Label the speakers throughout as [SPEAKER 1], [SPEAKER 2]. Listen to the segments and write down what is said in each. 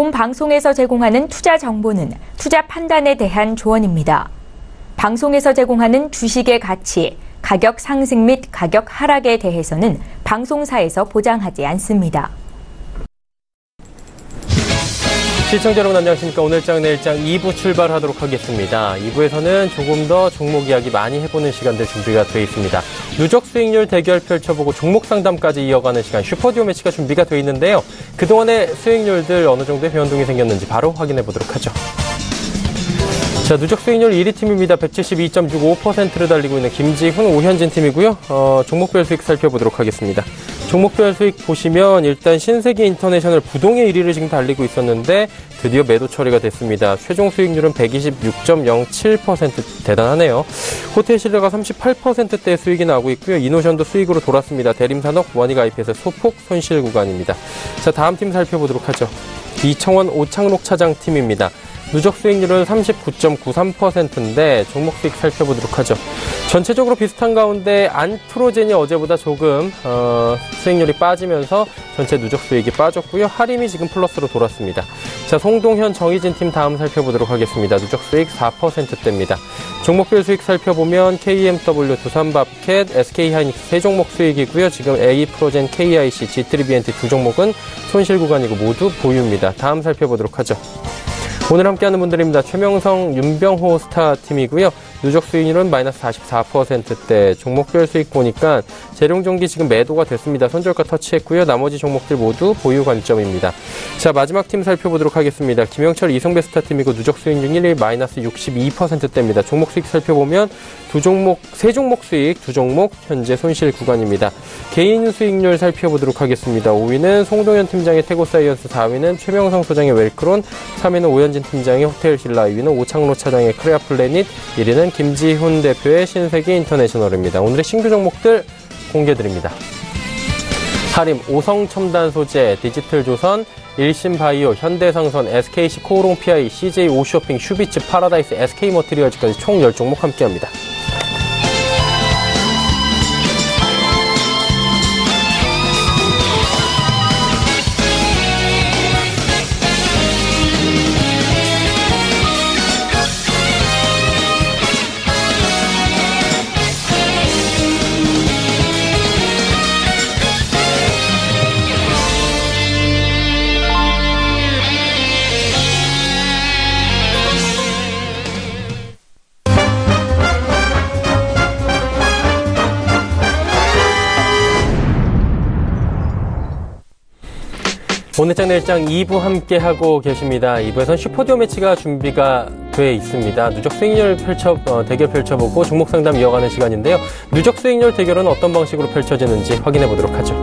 [SPEAKER 1] 본 방송에서 제공하는 투자 정보는 투자 판단에 대한 조언입니다. 방송에서 제공하는 주식의 가치, 가격 상승 및 가격 하락에 대해서는 방송사에서 보장하지 않습니다.
[SPEAKER 2] 시청자 여러분 안녕하십니까. 오늘장 내일장 2부 출발하도록 하겠습니다. 2부에서는 조금 더 종목 이야기 많이 해보는 시간들 준비가 되어 있습니다. 누적 수익률 대결 펼쳐보고 종목 상담까지 이어가는 시간 슈퍼듀오 매치가 준비가 되어 있는데요. 그동안의 수익률들 어느 정도의 변동이 생겼는지 바로 확인해 보도록 하죠. 자, 누적 수익률 1위 팀입니다. 172.65%를 달리고 있는 김지훈, 오현진 팀이고요. 종목별 수익 살펴보도록 하겠습니다. 종목별 수익 보시면 일단 신세계 인터내셔널 부동의 1위를 지금 달리고 있었는데 드디어 매도 처리가 됐습니다. 최종 수익률은 126.07%, 대단하네요. 호텔신라가 38%대 수익이 나오고 있고요. 이노션도 수익으로 돌았습니다. 대림산업, 원익IP에서 소폭 손실 구간입니다. 자, 다음 팀 살펴보도록 하죠. 이청원 오창록 차장 팀입니다. 누적 수익률은 39.93%인데 종목 수익 살펴보도록 하죠. 전체적으로 비슷한 가운데 안트로젠이 어제보다 조금 수익률이 빠지면서 전체 누적 수익이 빠졌고요. 하림이 지금 플러스로 돌았습니다. 자, 송동현, 정희진 팀 다음 살펴보도록 하겠습니다. 누적 수익 4%대입니다. 종목별 수익 살펴보면 KMW, 두산밥켓, SK하이닉스 세 종목 수익이고요. 지금 A프로젠, KIC, G3BNT 두 종목은 손실 구간이고 모두 보유입니다. 다음 살펴보도록 하죠. 오늘 함께하는 분들입니다. 최명성, 윤병호 스타 팀이고요. 누적 수익률은 마이너스 44%대. 종목별 수익 보니까 재룡전기 지금 매도가 됐습니다. 손절가 터치했고요. 나머지 종목들 모두 보유 관점입니다. 자, 마지막 팀 살펴보도록 하겠습니다. 김영철, 이성배 스타 팀이고 누적 수익률 1위 마이너스 62%대입니다. 종목 수익 살펴보면 세 종목 수익, 두 종목 현재 손실 구간입니다. 개인 수익률 살펴보도록 하겠습니다. 5위는 송동현 팀장의 태고사이언스, 4위는 최명성 소장의 웰크론, 3위는 오현진 팀장의 호텔신라, 2위는 오창로 차장의 크레아플래닛, 1위는 김지훈 대표의 신세계 인터내셔널입니다. 오늘의 신규 종목들 공개드립니다. 하림, 오성첨단소재, 디지털조선, 일신바이오, 현대상선, SKC 코오롱 PI, CJ 오쇼핑, 슈비츠, 파라다이스, SK머티리얼즈까지 총 10종목 함께합니다. 오늘장 내일장 2부 함께하고 계십니다. 2부에서는 슈퍼듀오 매치가 준비가 돼 있습니다. 누적 수익률 대결 펼쳐보고 종목 상담 이어가는 시간인데요. 누적 수익률 대결은 어떤 방식으로 펼쳐지는지 확인해 보도록 하죠.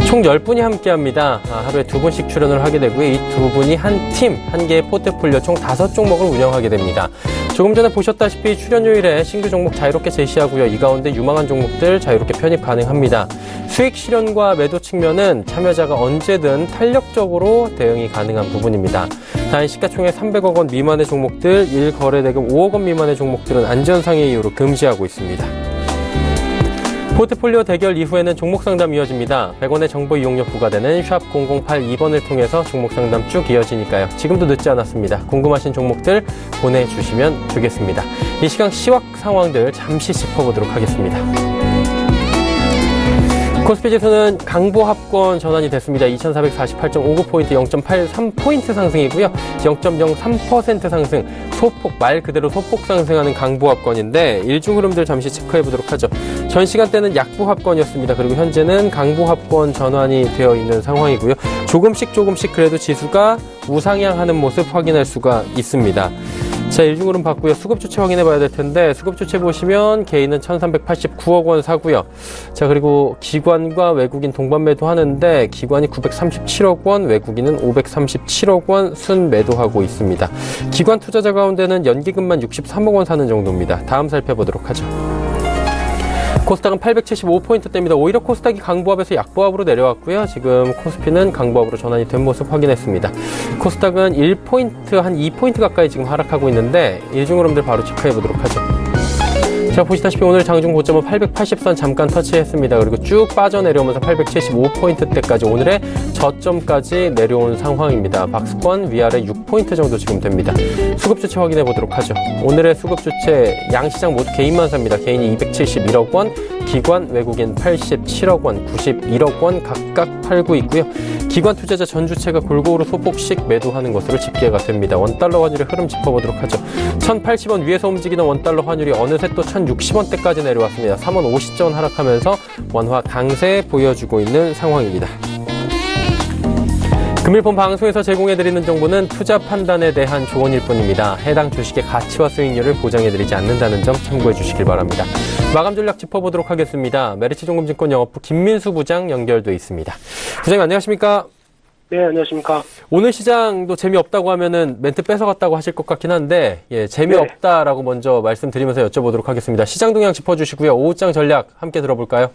[SPEAKER 2] 총 10분이 함께합니다. 하루에 2분씩 출연을 하게 되고요. 이 2분이 한 팀, 한 개의 포트폴리오 총 5종목을 운영하게 됩니다. 조금 전에 보셨다시피 출연료일에 신규 종목 자유롭게 제시하고요. 이 가운데 유망한 종목들 자유롭게 편입 가능합니다. 수익 실현과 매도 측면은 참여자가 언제든 탄력적으로 대응이 가능한 부분입니다. 단 시가총액 300억 원 미만의 종목들, 1거래대금 5억 원 미만의 종목들은 안전상의 이유로 금지하고 있습니다. 포트폴리오 대결 이후에는 종목 상담 이어집니다. 100원의 정보 이용료 부과되는 샵 0082번을 통해서 종목 상담 쭉 이어지니까요. 지금도 늦지 않았습니다. 궁금하신 종목들 보내주시면 되겠습니다. 이 시각 시황 상황들 잠시 짚어보도록 하겠습니다. 코스피 지수는 강보합권 전환이 됐습니다. 2448.59포인트 0.83포인트 상승이고요. 0.03% 상승, 소폭, 말 그대로 소폭 상승하는 강보합권인데 일중 흐름들 잠시 체크해보도록 하죠. 전 시간대는 약보합권이었습니다. 그리고 현재는 강보합권 전환이 되어 있는 상황이고요. 조금씩 그래도 지수가 우상향하는 모습 확인할 수가 있습니다. 자, 일중흐름 봤고요. 수급주체 확인해 봐야 될 텐데 수급주체 보시면 개인은 1389억 원 사고요. 자, 그리고 기관과 외국인 동반 매도하는데 기관이 937억 원, 외국인은 537억 원 순매도하고 있습니다. 기관 투자자 가운데는 연기금만 63억 원 사는 정도입니다. 다음 살펴보도록 하죠. 코스닥은 875포인트대입니다. 오히려 코스닥이 강보합에서 약보합으로 내려왔고요. 지금 코스피는 강보합으로 전환이 된 모습 확인했습니다. 코스닥은 1포인트, 한 2포인트 가까이 지금 하락하고 있는데 일중 흐름들 바로 체크해 보도록 하죠. 자, 보시다시피 오늘 장중 고점은 880선 잠깐 터치했습니다. 그리고 쭉 빠져내려오면서 875포인트대까지 오늘의 저점까지 내려온 상황입니다. 박스권 위아래 6포인트 정도 지금 됩니다. 수급 주체 확인해 보도록 하죠. 오늘의 수급 주체 양시장 모두 개인만 삽니다. 개인이 271억 원, 기관 외국인 87억 원, 91억 원 각각 팔고 있고요. 기관 투자자 전 주체가 골고루 소폭씩 매도하는 것으로 집계가 됩니다. 원달러 환율의 흐름 짚어보도록 하죠. 1,080원 위에서 움직이는 원달러 환율이 어느새 또 1,060원대까지 내려왔습니다. 3원 50전 하락하면서 원화 강세 보여주고 있는 상황입니다. 금일본 방송에서 제공해드리는 정보는 투자 판단에 대한 조언일 뿐입니다. 해당 주식의 가치와 수익률을 보장해드리지 않는다는 점 참고해 주시길 바랍니다. 마감 전략 짚어보도록 하겠습니다. 메리츠증권증권 영업부 김민수 부장 연결돼 있습니다. 부장님 안녕하십니까?
[SPEAKER 3] 네, 안녕하십니까?
[SPEAKER 2] 오늘 시장도 재미없다고 하면은 멘트 뺏어갔다고 하실 것 같긴 한데, 예, 재미없다라고 먼저 말씀드리면서 여쭤보도록 하겠습니다. 시장 동향 짚어주시고요. 오후장 전략 함께 들어볼까요?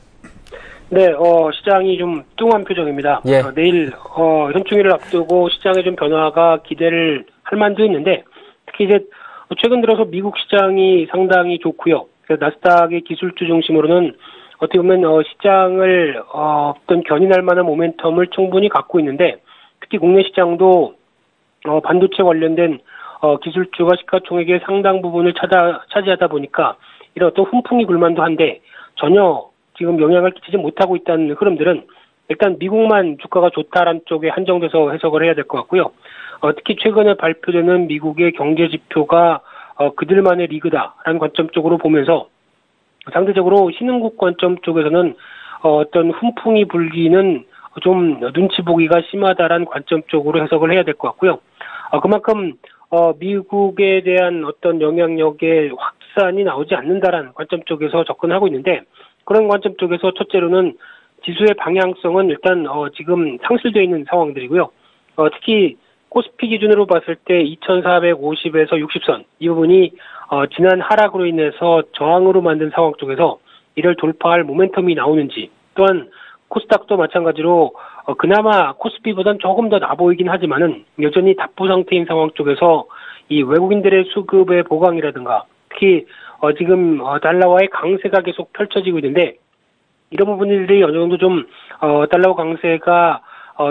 [SPEAKER 3] 네, 시장이 좀 뚱한 표정입니다.
[SPEAKER 2] 예.
[SPEAKER 3] 내일, 현충일을 앞두고 시장의 좀 변화가 기대를 할 만도 있는데, 특히 이제 최근 들어서 미국 시장이 상당히 좋고요. 그래서 나스닥의 기술주 중심으로는 어떻게 보면 시장을 어떤 견인할 만한 모멘텀을 충분히 갖고 있는데, 특히 국내 시장도 반도체 관련된 기술주가 시가총액의 상당 부분을 차지하다 보니까 이런 어떤 훈풍이 불만도 한데 전혀 지금 영향을 끼치지 못하고 있다는 흐름들은 일단 미국만 주가가 좋다라는 쪽에 한정돼서 해석을 해야 될 것 같고요. 특히 최근에 발표되는 미국의 경제 지표가 그들만의 리그다라는 관점 쪽으로 보면서 상대적으로 신흥국 관점 쪽에서는 어떤 훈풍이 불기는 좀 눈치 보기가 심하다라는 관점 쪽으로 해석을 해야 될 것 같고요. 그만큼 미국에 대한 어떤 영향력의 확산이 나오지 않는다라는 관점 쪽에서 접근하고 있는데, 그런 관점 쪽에서 첫째로는 지수의 방향성은 일단 지금 상실되어 있는 상황들이고요. 특히 코스피 기준으로 봤을 때 2450에서 60선 이 부분이 지난 하락으로 인해서 저항으로 만든 상황 쪽에서 이를 돌파할 모멘텀이 나오는지, 또한 코스닥도 마찬가지로 그나마 코스피보다는 조금 더 나보이긴 하지만은 여전히 답보 상태인 상황 쪽에서 이 외국인들의 수급의 보강이라든가 특히 지금 달러와의 강세가 계속 펼쳐지고 있는데, 이런 부분들이 어느 정도 좀 달러 강세가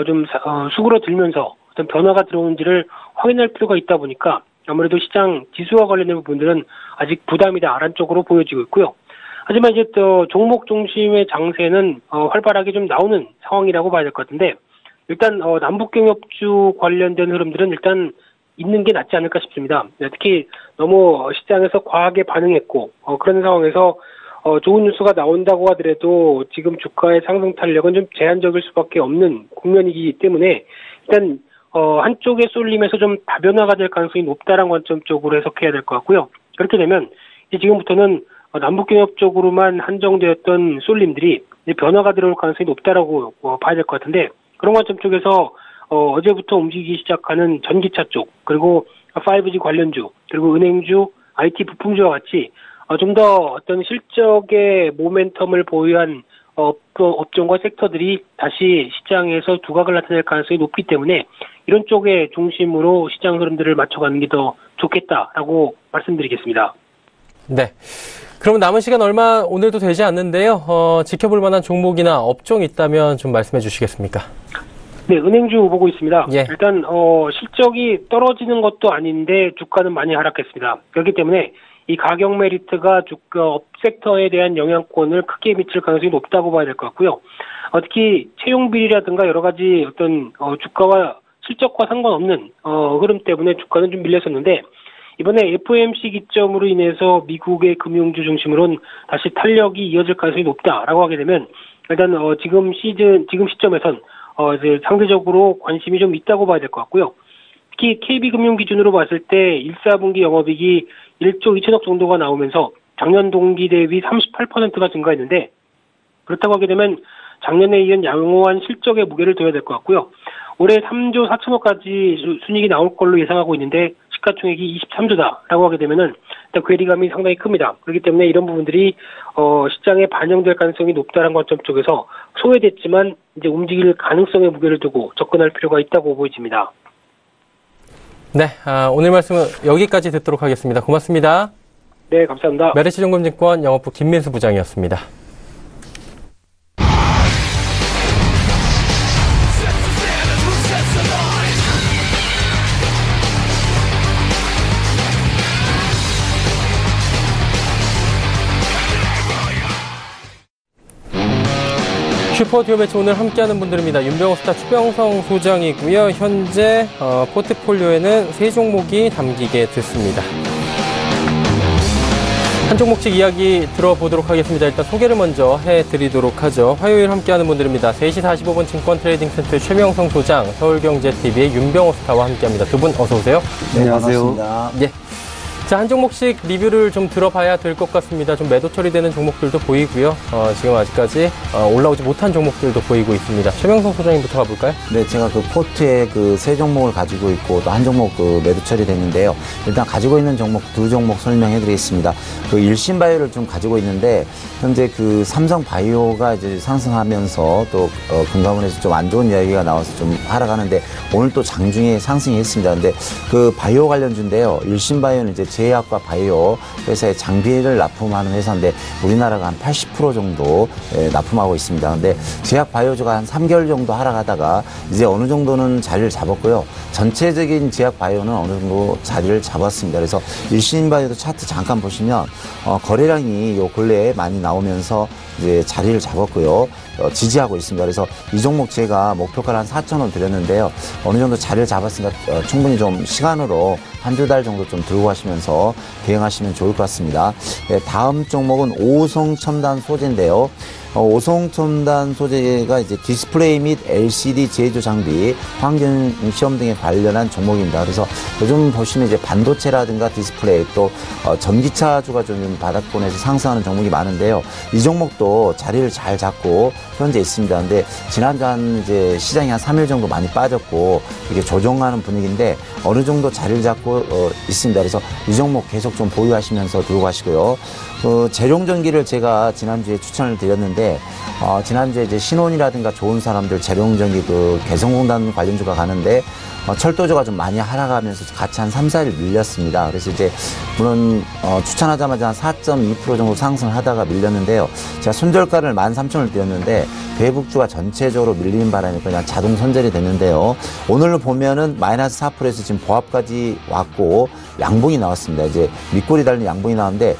[SPEAKER 3] 좀 수그러들면서 어떤 변화가 들어오는지를 확인할 필요가 있다 보니까 아무래도 시장 지수와 관련된 부분들은 아직 부담이다 아란쪽으로 보여지고 있고요. 하지만 이제 또 종목 중심의 장세는 활발하게 좀 나오는 상황이라고 봐야 될 것 같은데, 일단 남북경협주 관련된 흐름들은 일단 있는 게 낫지 않을까 싶습니다. 특히 너무 시장에서 과하게 반응했고 그런 상황에서 좋은 뉴스가 나온다고 하더라도 지금 주가의 상승 탄력은 좀 제한적일 수밖에 없는 국면이기 때문에 일단 한쪽에 쏠림에서 좀 다변화가 될 가능성이 높다는 관점 쪽으로 해석해야 될 것 같고요. 그렇게 되면 이제 지금부터는 남북경협 쪽으로만 한정되었던 쏠림들이 이제 변화가 들어올 가능성이 높다라고 봐야 될 것 같은데, 그런 관점 쪽에서 어제부터 움직이기 시작하는 전기차 쪽, 그리고 5G 관련주, 그리고 은행주, IT 부품주와 같이 좀 더 어떤 실적의 모멘텀을 보유한 업종과 섹터들이 다시 시장에서 두각을 나타낼 가능성이 높기 때문에 이런 쪽에 중심으로 시장 흐름들을 맞춰가는 게 더 좋겠다라고 말씀드리겠습니다.
[SPEAKER 2] 네. 그럼 남은 시간 얼마 오늘도 되지 않는데요. 지켜볼 만한 종목이나 업종 있다면 좀 말씀해 주시겠습니까?
[SPEAKER 3] 네, 은행주 보고 있습니다.
[SPEAKER 2] 예.
[SPEAKER 3] 일단 실적이 떨어지는 것도 아닌데 주가는 많이 하락했습니다. 그렇기 때문에 이 가격 메리트가 주가 업 섹터에 대한 영향권을 크게 미칠 가능성이 높다고 봐야 될 것 같고요. 특히 채용 비리라든가 여러 가지 어떤 주가와 실적과 상관없는 흐름 때문에 주가는 좀 밀렸었는데, 이번에 FOMC 기점으로 인해서 미국의 금융주 중심으로는 다시 탄력이 이어질 가능성이 높다라고 하게 되면 일단 지금 시점에선 이제 상대적으로 관심이 좀 있다고 봐야 될 것 같고요. 특히 KB금융 기준으로 봤을 때 1사분기 영업이익이 1조 2천억 정도가 나오면서 작년 동기 대비 38%가 증가했는데, 그렇다고 하게 되면 작년에 이은 양호한 실적의 무게를 둬야 될 것 같고요. 올해 3조 4천억까지 순이익이 나올 걸로 예상하고 있는데 시가총액이 23조다라고 하게 되면은 일단 괴리감이 상당히 큽니다. 그렇기 때문에 이런 부분들이 시장에 반영될 가능성이 높다는 관점 쪽에서 소외됐지만 이제 움직일 가능성의 무게를 두고 접근할 필요가 있다고 보여집니다.
[SPEAKER 2] 네, 오늘 말씀은 여기까지 듣도록 하겠습니다. 고맙습니다.
[SPEAKER 3] 네, 감사합니다.
[SPEAKER 2] 메리츠증권증권 영업부 김민수 부장이었습니다. 슈퍼듀오 매치 오늘 함께하는 분들입니다. 윤병호 스타 추병성 소장이고요. 현재 포트폴리오에는 3종목이 담기게 됐습니다. 한 종목씩 이야기 들어보도록 하겠습니다. 일단 소개를 먼저 해드리도록 하죠. 화요일 함께하는 분들입니다. 3시 45분 증권트레이딩센터의 최명성 소장, 서울경제TV의 윤병호 스타와 함께합니다. 두 분 어서 오세요.
[SPEAKER 4] 네, 안녕하세요.
[SPEAKER 2] 예. 자, 한 종목씩 리뷰를 좀 들어봐야 될 것 같습니다. 좀 매도 처리되는 종목들도 보이고요. 지금 아직까지 올라오지 못한 종목들도 보이고 있습니다. 최명성 소장님부터 가볼까요?
[SPEAKER 4] 네, 제가 그 포트에 그 3종목을 가지고 있고 또 한 종목 그 매도 처리됐는데요. 일단 가지고 있는 종목 2종목 설명해 드리겠습니다. 그 일신바이오를 좀 가지고 있는데 현재 그 삼성바이오가 이제 상승하면서 또 금감원에서 좀 안 좋은 이야기가 나와서 좀 하락하는데 오늘 또 장중에 상승이 했습니다. 근데 그 바이오 관련주인데요. 일신바이오는 이제 제약과 바이오 회사에 장비를 납품하는 회사인데 우리나라가 한 80% 정도 납품하고 있습니다. 근데 제약 바이오주가 한 3개월 정도 하락하다가 이제 어느 정도는 자리를 잡았고요. 전체적인 제약 바이오는 어느 정도 자리를 잡았습니다. 그래서 일신바이오도 차트 잠깐 보시면 거래량이 요 근래에 많이 나오면서 이제 자리를 잡았고요. 지지하고 있습니다. 그래서 이 종목 제가 목표가를 한 4,000원 드렸는데요. 어느 정도 자리를 잡았으니까 충분히 좀 시간으로 한두 달 정도 좀 들고 가시면서 대응하시면 좋을 것 같습니다. 네, 다음 종목은 오성첨단 소재인데요. 오성첨단 소재가 이제 디스플레이 및 LCD 제조 장비, 환경 시험 등에 관련한 종목입니다. 그래서 요즘 보시면 이제 반도체라든가 디스플레이 또 전기차주가 좀 바닥권에서 상승하는 종목이 많은데요. 이 종목도 자리를 잘 잡고 현재 있습니다. 근데 지난주 한 이제 시장이 한 3일 정도 많이 빠졌고 이게 조정하는 분위기인데 어느 정도 자리를 잡고 있습니다. 그래서 이 종목 계속 좀 보유하시면서 들고 가시고요. 재룡전기를 제가 지난주에 추천을 드렸는데 지난주에 이제 신혼이라든가 좋은 사람들 재룡전기 그 개성공단 관련주가 가는데 철도주가 좀 많이 하락하면서 같이 한 3, 4일 밀렸습니다. 그래서 이제 물론 추천하자마자 한 4.2% 정도 상승하다가 밀렸는데요. 제가 손절가를 13,000원을 드렸는데 대북주가 전체적으로 밀리는 바람에 그냥 자동 손절이 됐는데요. 오늘 보면은 마이너스 4%에서 지금 보합까지 왔고 양봉이 나왔습니다. 이제 밑골이 달린 양봉이 나왔는데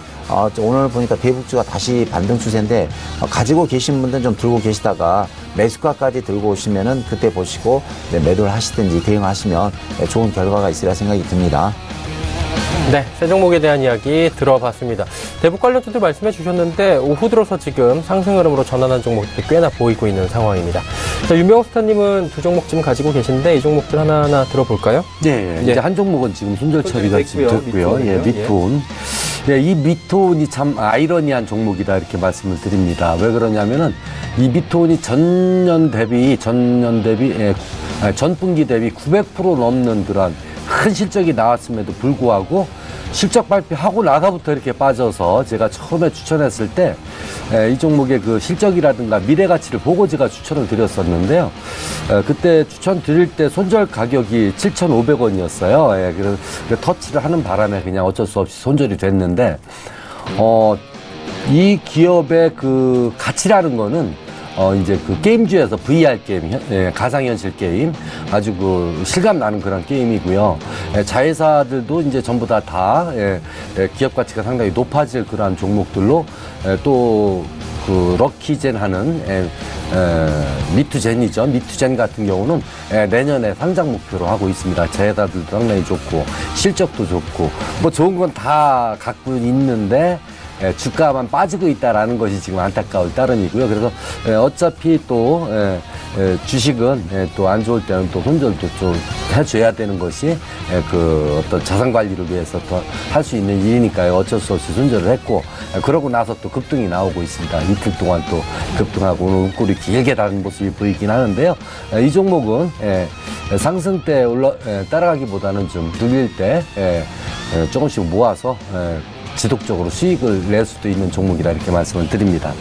[SPEAKER 4] 오늘 보니까 대북주가 다시 반등 추세인데 가지고 계신 분들은 좀 들고 계시다가 매수가까지 들고 오시면은 그때 보시고 매도를 하시든지 대응하시면 좋은 결과가 있으리라 생각이 듭니다.
[SPEAKER 2] 네, 새 종목에 대한 이야기 들어봤습니다. 대북 관련주들 말씀해 주셨는데 오후 들어서 지금 상승 흐름으로 전환한 종목들이 꽤나 보이고 있는 상황입니다. 자, 윤병호 스타님은 2종목 지금 가지고 계신데 이 종목들 하나하나 들어볼까요?
[SPEAKER 5] 네, 이제 한 종목은 지금 손절 처리가 지금 됐고요. 미톤. 네, 이 미톤이 참 아이러니한 종목이다 이렇게 말씀을 드립니다. 왜 그러냐면은 이 미톤이 전분기 대비 900% 넘는 그런 큰 실적이 나왔음에도 불구하고 실적 발표하고 나서부터 이렇게 빠져서 제가 처음에 추천했을 때 이 종목의 그 실적이라든가 미래 가치를 보고 제가 추천을 드렸었는데요. 그때 추천 드릴 때 손절 가격이 7,500원이었어요. 그래서 터치를 하는 바람에 그냥 어쩔 수 없이 손절이 됐는데 이 기업의 그 가치라는 거는 이제 그 게임주에서 VR 게임, 가상현실 게임, 아주 그 실감 나는 그런 게임이고요. 자회사들도 이제 전부 다 기업 가치가 상당히 높아질 그러한 종목들로 또 그 럭키젠 하는 미투젠이죠. 미투젠 같은 경우는 내년에 상장 목표로 하고 있습니다. 자회사들도 상당히 좋고 실적도 좋고 뭐 좋은 건 다 갖고 있는데 주가만 빠지고 있다라는 것이 지금 안타까울 따름이고요. 그래서 어차피 또 주식은 또 안 좋을 때는 또 손절도 좀 해줘야 되는 것이 그 어떤 자산 관리를 위해서 또 할 수 있는 일이니까요. 어쩔 수 없이 손절을 했고 그러고 나서 또 급등이 나오고 있습니다. 이틀 동안 또 급등하고 오늘 웃골이 길게 다른 모습이 보이긴 하는데요. 이 종목은 상승 때 따라가기보다는 좀 눌릴 때 조금씩 모아서 지속적으로 수익을 낼 수도 있는 종목이라 이렇게 말씀을 드립니다.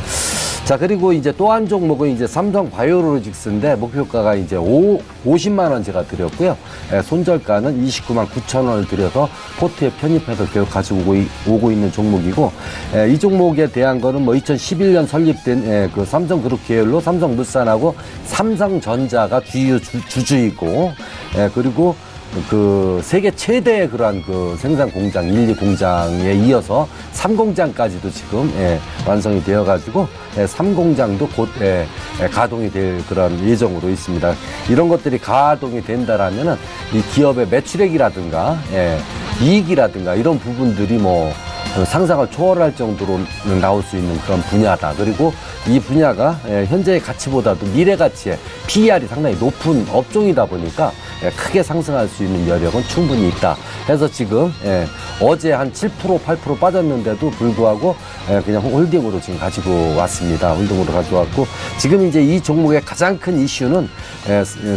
[SPEAKER 5] 자, 그리고 이제 또 한 종목은 이제 삼성 바이오로직스인데 목표가가 이제 50만 원 제가 드렸고요. 손절가는 29만 9천 원을 들여서 포트에 편입해서 계속 가지고 오고 있는 종목이고, 이 종목에 대한 거는 뭐 2011년 설립된 그 삼성그룹 계열로 삼성물산하고 삼성전자가 주주이고, 그리고 그 세계 최대의 그러한 그 생산 공장, 1, 2 공장에 이어서 3공장까지도 지금 완성이 되어 가지고 3공장도 곧 가동이 될 그런 예정으로 있습니다. 이런 것들이 가동이 된다라면은 이 기업의 매출액이라든가 이익이라든가 이런 부분들이 뭐 상상을 초월할 정도로 나올 수 있는 그런 분야다. 그리고 이 분야가 현재의 가치보다도 미래 가치의 PER이 상당히 높은 업종이다 보니까 크게 상승할 수 있는 여력은 충분히 있다. 해서 지금 어제 한 7%, 8% 빠졌는데도 불구하고 그냥 홀딩으로 지금 가지고 왔습니다. 홀딩으로 가져왔고, 지금 이제 이 종목의 가장 큰 이슈는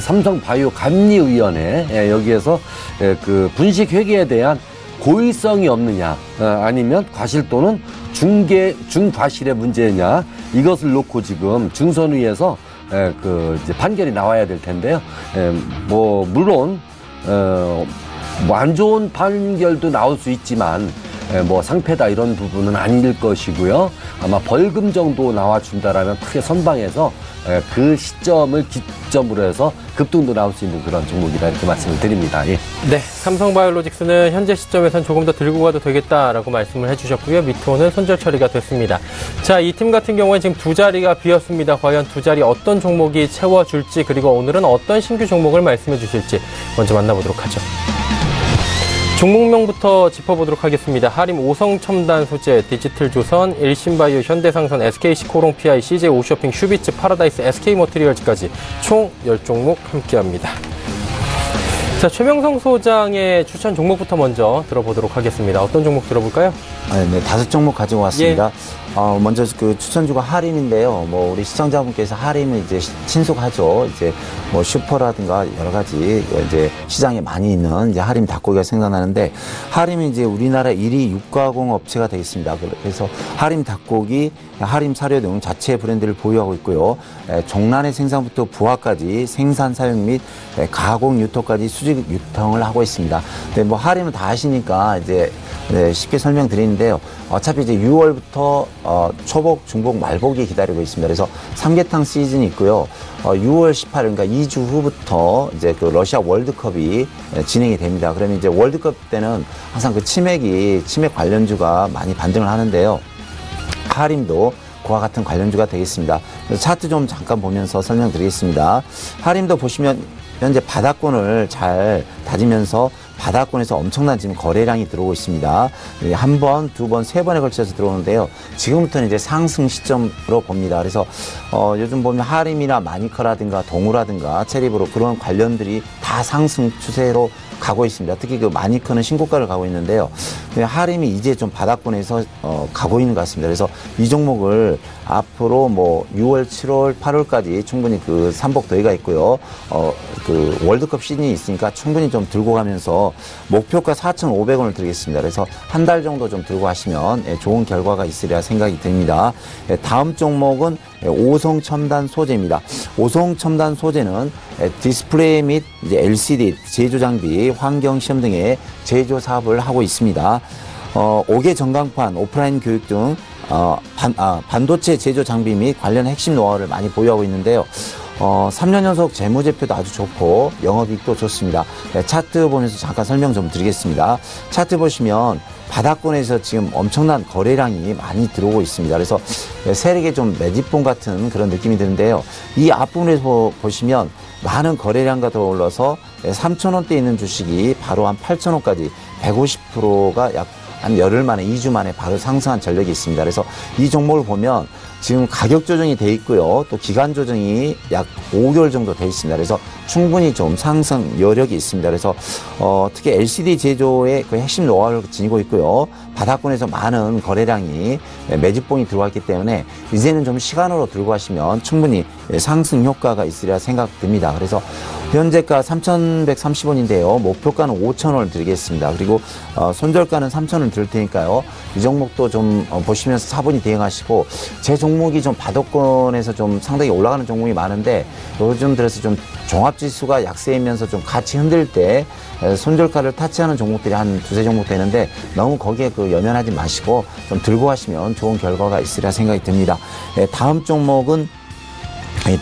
[SPEAKER 5] 삼성바이오 감리위원회 여기에서 그 분식 회계에 대한 고의성이 없느냐, 아니면 과실 또는 중과실의 문제냐, 이것을 놓고 지금 중선위에서 그 이제 판결이 나와야 될 텐데요. 뭐 물론 뭐 안 좋은 판결도 나올 수 있지만 뭐 상패다 이런 부분은 아닐 것이고요. 아마 벌금 정도 나와준다라면 크게 선방해서 그 시점을 기점으로 해서 급등도 나올 수 있는 그런 종목이다, 이렇게 말씀을 드립니다. 예.
[SPEAKER 2] 네, 삼성바이오로직스는 현재 시점에선 조금 더 들고 가도 되겠다라고 말씀을 해주셨고요. 미토는 손절 처리가 됐습니다. 자, 이 팀 같은 경우에 지금 두 자리가 비었습니다. 과연 두 자리 어떤 종목이 채워줄지, 그리고 오늘은 어떤 신규 종목을 말씀해 주실지 먼저 만나보도록 하죠. 종목명부터 짚어보도록 하겠습니다. 하림 오성첨단 소재, 디지털조선, 일신바이오, 현대상선, SK시코롱, PI, CJ 오쇼핑, 슈비츠, 파라다이스, SK머티리얼즈까지 총 10종목 함께합니다. 자, 최명성 소장의 추천 종목부터 먼저 들어보도록 하겠습니다. 어떤 종목 들어볼까요?
[SPEAKER 4] 네, 5종목 가지고 왔습니다. 먼저 그 추천주가 하림인데요. 뭐 우리 시청자분께서 하림은 이제 친숙하죠. 이제 뭐 슈퍼라든가 여러 가지 이제 시장에 많이 있는 이제 하림 닭고기가 생각나는데, 하림이 이제 우리나라 1위 육가공 업체가 되겠습니다. 그래서 하림 닭고기, 하림 사료 등 자체 브랜드를 보유하고 있고요. 종란의 생산부터 부화까지 생산, 사용 및 가공, 유통까지 수직 유통을 하고 있습니다. 근데 뭐 하림은 다 아시니까 이제 쉽게 설명드리는데요. 어차피 이제 6월부터 초복, 중복, 말복이 기다리고 있습니다. 그래서 삼계탕 시즌이 있고요. 6월 18일, 그러니까 2주 후부터 이제 그 러시아 월드컵이 진행이 됩니다. 그러면 이제 월드컵 때는 항상 그 치맥 관련주가 많이 반등을 하는데요. 하림도 그와 같은 관련주가 되겠습니다. 그래서 차트 좀 잠깐 보면서 설명드리겠습니다. 하림도 보시면 현재 바닥권을 잘 다지면서 바닥권에서 엄청난 지금 거래량이 들어오고 있습니다. 한 번, 두 번, 세 번에 걸쳐서 들어오는데요. 지금부터는 이제 상승 시점으로 봅니다. 그래서 요즘 보면 하림이나 마니커라든가 동우라든가 체리브로 그런 관련들이 다 상승 추세로 가고 있습니다. 특히 그 마니커는 신고가를 가고 있는데요. 하림이 이제 좀 바닥권에서 가고 있는 것 같습니다. 그래서 이 종목을 앞으로 뭐 6월, 7월, 8월까지 충분히 그 삼복 더위가 있고요. 그 월드컵 시즌이 있으니까 충분히 좀 들고 가면서 목표가 4,500원을 드리겠습니다. 그래서 한 달 정도 좀 들고 가시면 좋은 결과가 있으리라 생각이 듭니다. 다음 종목은 오성첨단 소재입니다. 오성첨단 소재는 디스플레이 및 이제 LCD 제조 장비, 환경 시험 등의 제조 사업을 하고 있습니다. 5개 전광판, 오프라인 교육 등 반도체 제조 장비 및 관련 핵심 노하우를 많이 보유하고 있는데요. 3년 연속 재무제표도 아주 좋고 영업이익도 좋습니다. 차트 보면서 잠깐 설명 좀 드리겠습니다. 차트 보시면 바닥권에서 지금 엄청난 거래량이 많이 들어오고 있습니다. 그래서 세력의 좀 매집봉 같은 그런 느낌이 드는데요. 이 앞부분에서 보시면 많은 거래량과 더불어서 3,000원대 있는 주식이 바로 한 8,000원까지 150%가 약 한 열흘 만에, 2주 만에 바로 상승한 전력이 있습니다. 그래서 이 종목을 보면 지금 가격 조정이 돼 있고요. 또 기간 조정이 약 5개월 정도 돼 있습니다. 그래서 충분히 좀 상승 여력이 있습니다. 그래서 특히 LCD 제조의 그 핵심 노하우를 지니고 있고요. 바닥권에서 많은 거래량이 매집봉이 들어왔기 때문에 이제는 좀 시간으로 들고 가시면 충분히 상승 효과가 있으리라 생각됩니다. 그래서 현재가 3,130원인데요. 목표가는 5,000원을 드리겠습니다. 그리고 손절가는 3,000원 드릴 테니까요. 이 종목도 좀 보시면서 차분히 대응하시고, 제 종목이 좀 바닥권에서 좀 상당히 올라가는 종목이 많은데 요즘 들어서 좀 종합지수가 약세이면서 좀 같이 흔들 때 손절가를 타치하는 종목들이 한 두세 종목 되는데 너무 거기에 연연하지 마시고 좀 들고 가시면 좋은 결과가 있으리라 생각이 듭니다. 다음 종목은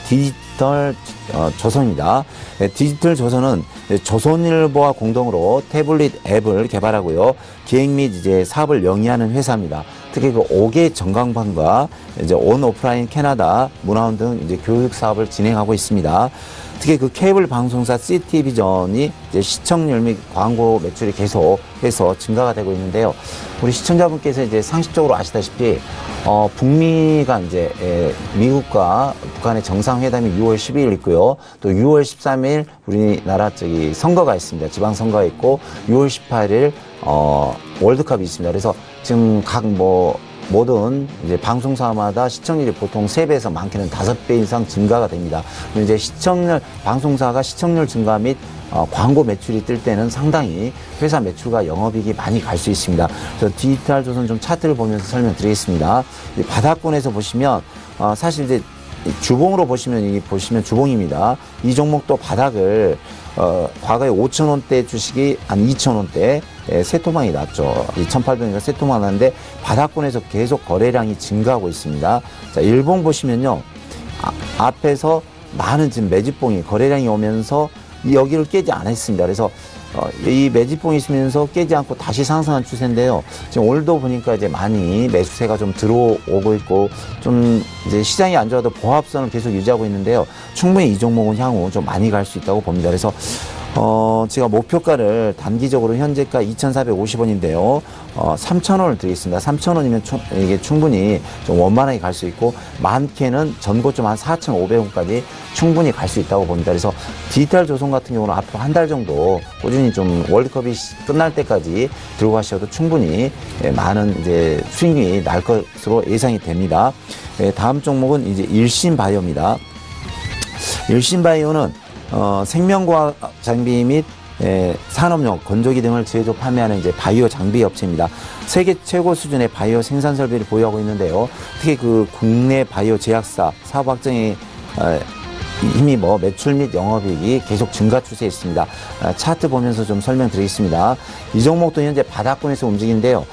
[SPEAKER 4] 디지털 조선입니다. 디지털 조선은 조선일보와 공동으로 태블릿 앱을 개발하고요. 기획 및 이제 사업을 영위하는 회사입니다. 특히 5개 전광판과 이제 온 오프라인 캐나다 문화원 등 이제 교육 사업을 진행하고 있습니다. 특히 케이블 방송사 CT비전이 이제 시청률 및 광고 매출이 계속해서 증가가 되고 있는데요. 우리 시청자분께서 이제 상식적으로 아시다시피 북미가 이제 미국과 북한의 정상회담이 6월 12일 있고요. 또 6월 13일 우리나라 선거가 있습니다. 지방선거가 있고 6월 18일 월드컵이 있습니다. 그래서 지금 각 모든 이제 방송사마다 시청률이 보통 3배에서 많게는 5배 이상 증가가 됩니다. 이제 방송사가 시청률 증가 및 광고 매출이 뜰 때는 상당히 회사 매출과 영업이익이 많이 갈 수 있습니다. 그래서 디지털 조선 좀 차트를 보면서 설명드리겠습니다. 바닥권에서 보시면 사실 이제 주봉으로 보시면 주봉입니다. 이 종목도 바닥을 과거에 5,000원대 주식이 한 2,000원대 세 토막이 났죠. 2,800원이니까 세 토막 났는데 바닥권에서 계속 거래량이 증가하고 있습니다. 자, 일봉 보시면요. 앞에서 많은 지금 매집봉이 거래량이 오면서 여기를 깨지 않았습니다. 그래서 이 매집봉이 있으면서 깨지 않고 다시 상승한 추세인데요. 지금 오늘도 보니까 이제 많이 매수세가 좀 들어오고 있고 좀 이제 시장이 안 좋아도 보합선을 계속 유지하고 있는데요. 충분히 이 종목은 향후 좀 많이 갈 수 있다고 봅니다. 그래서 제가 목표가를 단기적으로 현재가 2,450원인데요. 3,000원을 드리겠습니다. 3,000원이면 이게 충분히 좀 원만하게 갈 수 있고, 많게는 전고점 한 4,500원까지 충분히 갈 수 있다고 봅니다. 그래서 디지털 조선 같은 경우는 앞으로 한 달 정도 꾸준히 좀 월드컵이 끝날 때까지 들고 가셔도 충분히 많은 이제 수익이 날 것으로 예상이 됩니다. 다음 종목은 이제 일신바이오입니다. 일신바이오는 생명과학 장비 및 산업용, 건조기 등을 제조 판매하는 이제 바이오 장비 업체입니다. 세계 최고 수준의 바이오 생산 설비를 보유하고 있는데요. 특히 국내 바이오 제약사 사업 확장에 힘입어 매출 및 영업이익이 계속 증가 추세에 있습니다. 차트 보면서 좀 설명드리겠습니다. 이 종목도 현재 바닥권에서 움직이는데요.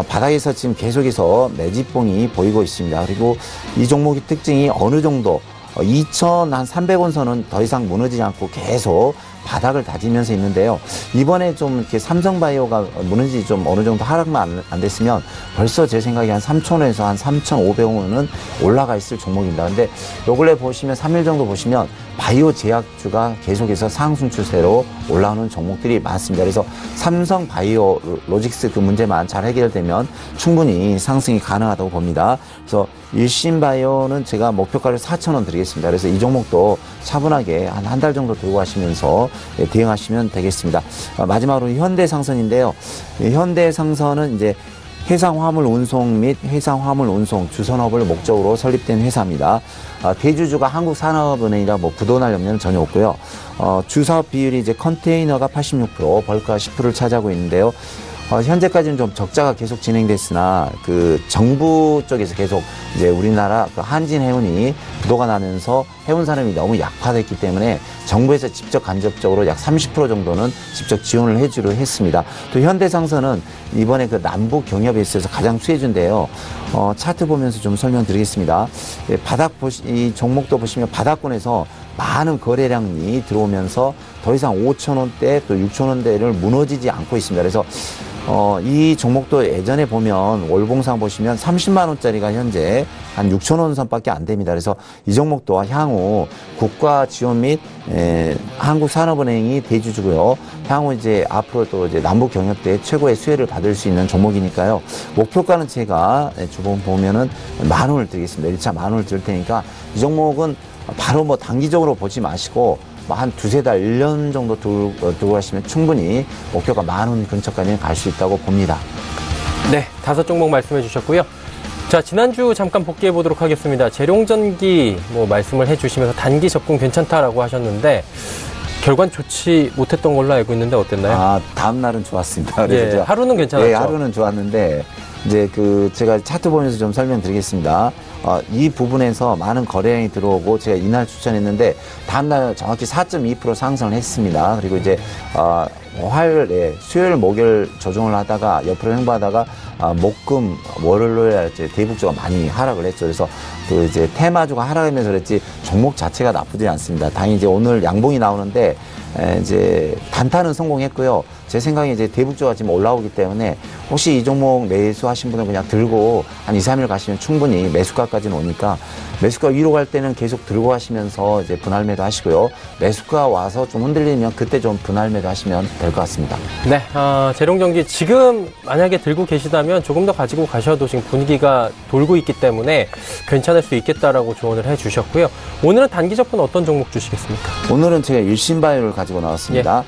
[SPEAKER 4] 바닥에서 지금 계속해서 매집봉이 보이고 있습니다. 그리고 이 종목의 특징이 어느 정도 2,300원 선은 더 이상 무너지지 않고 계속 바닥을 다지면서 있는데요. 이번에 좀 이렇게 삼성바이오가 무너지지 좀 어느 정도 하락만 안 됐으면 벌써 제 생각에 한 3,000원에서 한 3,500원은 올라가 있을 종목입니다. 근데 요 근래 보시면 3일 정도 보시면 바이오 제약주가 계속해서 상승 추세로 올라오는 종목들이 많습니다. 그래서 삼성 바이오 로직스 문제만 잘 해결되면 충분히 상승이 가능하다고 봅니다. 그래서 일신바이오는 제가 목표가를 4,000원 드리겠습니다. 그래서 이 종목도 차분하게 한 달 정도 들고 가시면서 대응하시면 되겠습니다. 마지막으로 현대상선인데요. 현대상선은 이제 해상화물 운송 및 해상화물 운송 주선업을 목적으로 설립된 회사입니다. 대주주가 한국산업은행이라 부도날 염려는 전혀 없고요. 주사업 비율이 이제 컨테이너가 86%, 벌크가 10%를 차지하고 있는데요. 현재까지는 좀 적자가 계속 진행됐으나 정부 쪽에서 계속 이제 우리나라 한진 해운이 부도가 나면서 해운 산업이 너무 약화됐기 때문에 정부에서 직접 간접적으로 약 30% 정도는 직접 지원을 해주려 했습니다. 또 현대상선은 이번에 남북 경협에 있어서 가장 수혜주인데요. 차트 보면서 좀 설명드리겠습니다. 이 종목도 보시면 바닥권에서 많은 거래량이 들어오면서 더 이상 5,000원대 또 6,000원대를 무너지지 않고 있습니다. 그래서 이 종목도 예전에 보면 월봉상 보시면 30만원짜리가 현재 한 6,000원 선밖에 안 됩니다. 그래서 이 종목도 향후 국가 지원 및 한국산업은행이 대주주고요. 향후 이제 앞으로 또 이제 남북 경협 때 최고의 수혜를 받을 수 있는 종목이니까요. 목표가는 제가 주봉 보면은 10,000원을 드리겠습니다. 1차 10,000원을 드릴 테니까 이 종목은 바로 단기적으로 보지 마시고 한 두세 달, 1년 정도 두고 가시면 충분히 목표가 10,000원 근처까지는 갈 수 있다고 봅니다.
[SPEAKER 2] 네, 5종목 말씀해 주셨고요. 자, 지난주 잠깐 복귀해 보도록 하겠습니다. 재룡전기 말씀을 해주시면서 단기 접근 괜찮다라고 하셨는데 결과는 좋지 못했던 걸로 알고 있는데 어땠나요?
[SPEAKER 4] 다음 날은 좋았습니다.
[SPEAKER 2] 예, 하루는 괜찮았죠.
[SPEAKER 4] 네, 하루는 좋았는데 이제 제가 차트 보면서 좀 설명드리겠습니다. 이 부분에서 많은 거래량이 들어오고 제가 이날 추천했는데 다음날 정확히 4.2% 상승을 했습니다. 그리고 이제 수요일 목요일 조정을 하다가 옆으로 횡보하다가 목금 월요일에 이제 대북주가 많이 하락을 했죠. 그래서 이제 테마주가 하락하면서 그랬지 종목 자체가 나쁘지 않습니다. 다행히 이제 오늘 양봉이 나오는데 이제 단타는 성공했고요. 제 생각에 이제 대북주가 지금 올라오기 때문에 혹시 이 종목 매수하신 분은 그냥 들고 한 2, 3일 가시면 충분히 매수가까지는 오니까 매수가 위로 갈 때는 계속 들고 가시면서 이제 분할 매도 하시고요. 매수가 와서 좀 흔들리면 그때 좀 분할 매도 하시면 될 것 같습니다.
[SPEAKER 2] 네, 재룡전기 지금 만약에 들고 계시다면 조금 더 가지고 가셔도 지금 분위기가 돌고 있기 때문에 괜찮을 수 있겠다라고 조언을 해주셨고요. 오늘은 단기 접근 어떤 종목 주시겠습니까?
[SPEAKER 4] 오늘은 제가 일신바이오를 가지고 나왔습니다.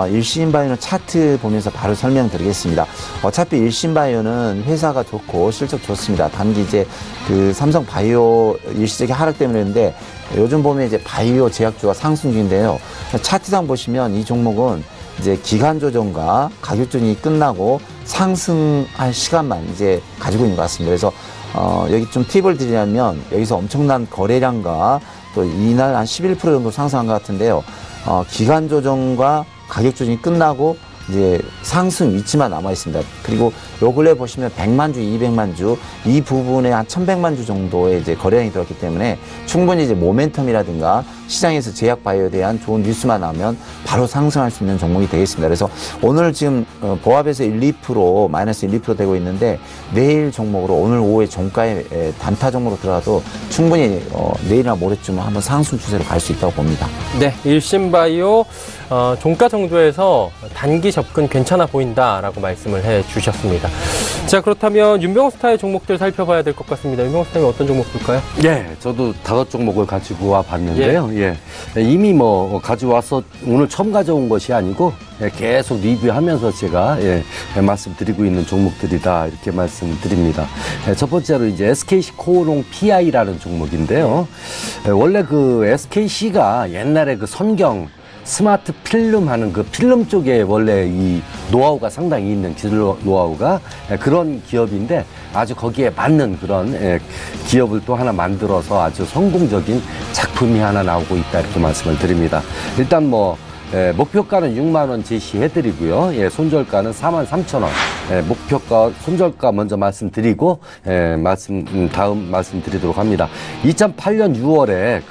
[SPEAKER 4] 일신바이오는 차트 보면서 바로 설명드리겠습니다. 어차피 일신바이오는 회사가 좋고 실적 좋습니다. 단기 이제 삼성바이오 일시적인 하락 때문에 그런데 요즘 보면 이제 바이오 제약주가 상승 중인데요. 차트상 보시면 이 종목은 이제 기간 조정과 가격 조정이 끝나고 상승할 시간만 이제 가지고 있는 것 같습니다. 그래서 여기 좀 팁을 드리자면 여기서 엄청난 거래량과 또 이날 한 11% 정도 상승한 것 같은데요. 기간 조정과 가격 조정이 끝나고 이제 상승 위치만 남아 있습니다. 그리고 요 근래 보시면 100만 주, 200만 주 이 부분에 한 1100만 주 정도의 이제 거래량이 들었기 때문에 충분히 이제 모멘텀이라든가 시장에서 제약 바이오에 대한 좋은 뉴스만 나오면 바로 상승할 수 있는 종목이 되겠습니다. 그래서 오늘 지금 보합에서 1, 2% 마이너스 1, 2% 되고 있는데 내일 종목으로 오늘 오후에 종가에 단타 종목으로 들어가도 충분히 내일이나 모레쯤 한번 상승 추세로 갈 수 있다고 봅니다.
[SPEAKER 2] 네, 일신바이오 종가 정도에서 단기 접근 괜찮아 보인다라고 말씀을 해주셨습니다. 자, 그렇다면 윤병스타의 종목들 살펴봐야 될 것 같습니다. 윤병스타는 어떤 종목 볼까요?
[SPEAKER 5] 예, 저도 5종목을 가지고 와 봤는데요. 예. 이미 가져와서 오늘 처음 가져온 것이 아니고 계속 리뷰하면서 제가 말씀드리고 있는 종목들이다 이렇게 말씀드립니다. 첫 번째로 이제 SKC 코오롱 PI라는 종목인데요. 원래 SKC가 옛날에 선경 스마트 필름 하는 필름 쪽에 원래 이 노하우가 상당히 있는 기술 노하우가 그런 기업인데 아주 거기에 맞는 그런 기업을 또 하나 만들어서 아주 성공적인 작품이 하나 나오고 있다 이렇게 말씀을 드립니다. 일단 목표가는 6만 원 제시해드리고요. 손절가는 43,000원. 목표가, 손절가 먼저 말씀드리고, 다음 말씀드리도록 합니다. 2008년 6월에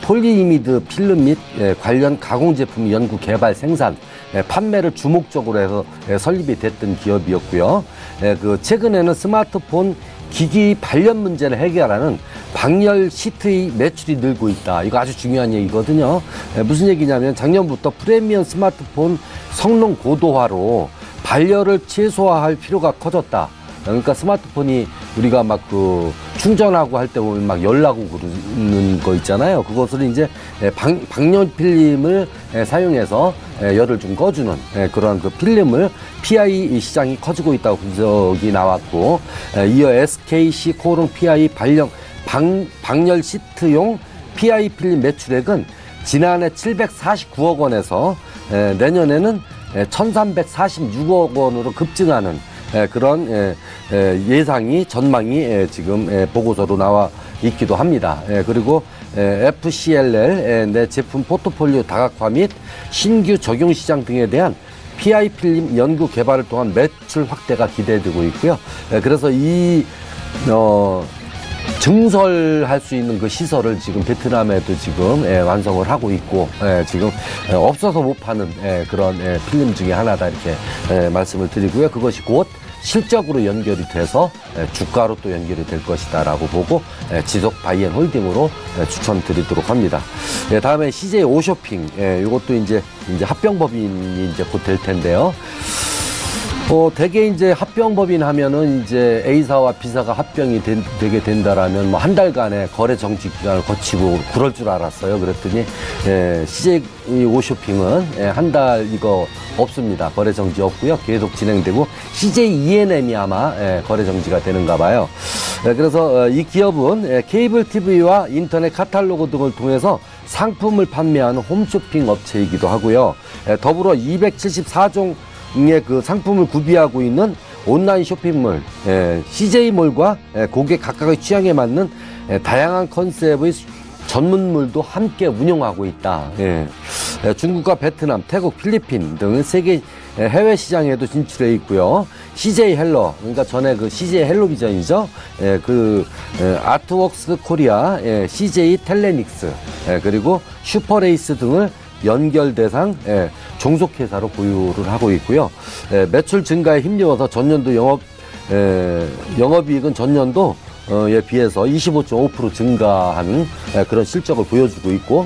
[SPEAKER 5] 폴리이미드 필름 및 관련 가공 제품 연구 개발 생산, 판매를 주목적으로 해서 설립이 됐던 기업이었고요. 최근에는 스마트폰 기기 발열 문제를 해결하는 방열 시트의 매출이 늘고 있다. 이거 아주 중요한 얘기거든요. 무슨 얘기냐면 작년부터 프리미엄 스마트폰 성능 고도화로 발열을 최소화할 필요가 커졌다. 그러니까 스마트폰이 우리가 충전하고 할 때 보면 열나고 그러는 거 있잖아요. 그것을 이제 방열 필름을 사용해서 열을 좀 꺼주는 그런 필름을 PI 시장이 커지고 있다고 분석이 나왔고, 이어 SKC 코오롱 PI 방열 시트용 PI 필름 매출액은 지난해 749억 원에서 내년에는 1346억 원으로 급증하는 그런 전망이 지금 보고서로 나와 있기도 합니다. 그리고 FCLL 내 제품 포트폴리오 다각화 및 신규 적용 시장 등에 대한 PI 필름 연구 개발을 통한 매출 확대가 기대되고 있고요. 그래서 증설할 수 있는 시설을 지금 베트남에도 지금 완성을 하고 있고, 지금 없어서 못 파는 그런 필름 중에 하나다 이렇게 말씀을 드리고요. 그것이 곧 실적으로 연결이 돼서 주가로 또 연결이 될 것이다라고 보고 지속 바이앤 홀딩으로 추천드리도록 합니다. 다음에 CJ 오쇼핑, 이것도 이제 합병법인이 이제 곧 될 텐데요. 대개 이제 합병법인 하면은 이제 A사와 B사가 합병이 되게 된다라면 한 달간의 거래 정지 기간을 거치고 그럴 줄 알았어요. 그랬더니 CJ 오쇼핑은 한 달 이거 없습니다. 거래 정지 없고요. 계속 진행되고 CJ E&M이 아마 거래 정지가 되는가 봐요. 그래서 이 기업은 케이블 TV와 인터넷 카탈로그 등을 통해서 상품을 판매하는 홈쇼핑 업체이기도 하고요. 더불어 274종의 그 상품을 구비하고 있는 온라인 쇼핑몰 CJ몰과 고객 각각의 취향에 맞는 다양한 컨셉의 전문물도 함께 운영하고 있다. 중국과 베트남, 태국, 필리핀 등 세계 해외 시장에도 진출해 있고요. CJ 헬로, 그러니까 전에 그 CJ 헬로비전이죠. 아트웍스 코리아, CJ 텔레닉스, 그리고 슈퍼레이스 등을 연결 대상 종속회사로 보유를 하고 있고요. 매출 증가에 힘입어서 전년도 영업이익은 전년도에 비해서 25.5% 증가하는 그런 실적을 보여주고 있고,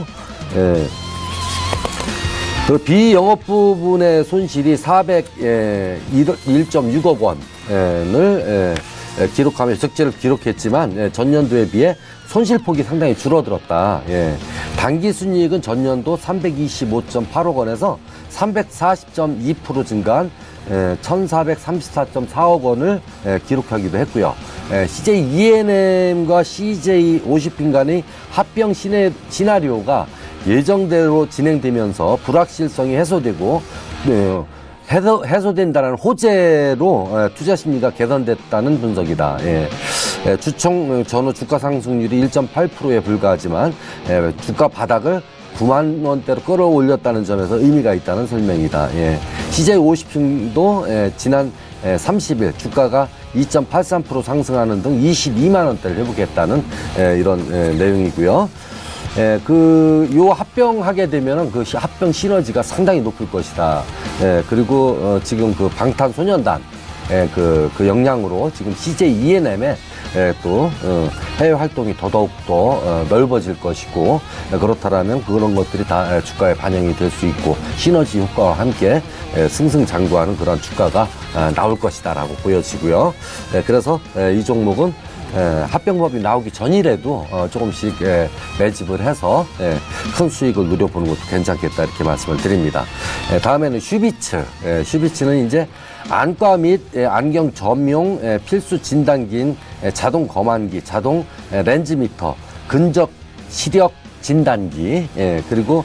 [SPEAKER 5] 그 비영업 부분의 손실이 401.6억 원을 기록하며 적재를 기록했지만 전년도에 비해 손실폭이 상당히 줄어들었다. 당기순이익은 전년도 325.8억 원에서 340.2% 증가한 1,434.4억 원을 기록하기도 했고요. CJ E&M과 CJ 오시핀 간의 합병 시나리오가 예정대로 진행되면서 불확실성이 해소되고 해소된다는 호재로 투자 심리가 개선됐다는 분석이다. 주총 전후 주가 상승률이 1.8%에 불과하지만 주가 바닥을 9만 원대로 끌어올렸다는 점에서 의미가 있다는 설명이다. CJ 오시핀도 지난 30일 주가가 2.83% 상승하는 등 22만 원대를 회복했다는 이런 내용이고요. 요 합병하게 되면은 그 합병 시너지가 상당히 높을 것이다. 그리고 지금 그 방탄소년단 그 역량으로 지금 CJ E&M의 또 해외 활동이 더더욱더 넓어질 것이고, 그렇다라면 그런 것들이 다 주가에 반영이 될 수 있고 시너지 효과와 함께 승승장구하는 그런 주가가 나올 것이다라고 보여지고요. 그래서 이 종목은 합병법이 나오기 전이라도 조금씩 매집을 해서 큰 수익을 누려보는 것도 괜찮겠다, 이렇게 말씀을 드립니다. 다음에는 슈비츠. 슈비츠는 이제 안과 및 안경 전용 필수 진단기인 자동 검안기, 자동 렌즈 미터, 근적 시력 진단기, 그리고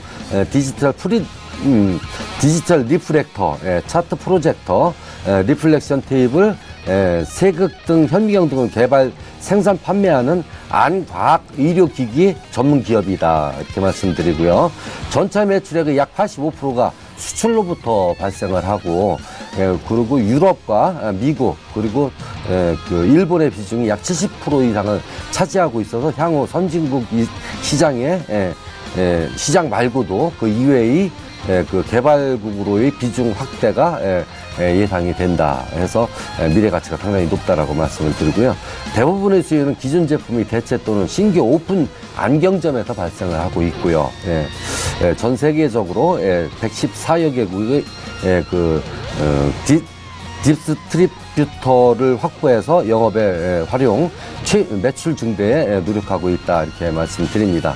[SPEAKER 5] 디지털 리프렉터, 차트 프로젝터, 리플렉션 테이블, 세극 등 현미경 등을 개발, 생산, 판매하는 안과학 의료기기 전문 기업이다, 이렇게 말씀드리고요. 전체 매출액의 약 85%가 수출로부터 발생을 하고, 그리고 유럽과 미국, 그리고 그 일본의 비중이 약 70% 이상을 차지하고 있어서 향후 선진국 시장에 시장 말고도 그 이외의 그 개발국으로의 비중 확대가 예상이 된다 해서 미래 가치가 상당히 높다라고 말씀을 드리고요. 대부분의 수요는 기존 제품이 대체 또는 신규 오픈 안경점에서 발생을 하고 있고요. 전 세계적으로 114여 개국의 디스트리뷰터를 확보해서 영업에 활용, 매출 증대에 노력하고 있다, 이렇게 말씀드립니다.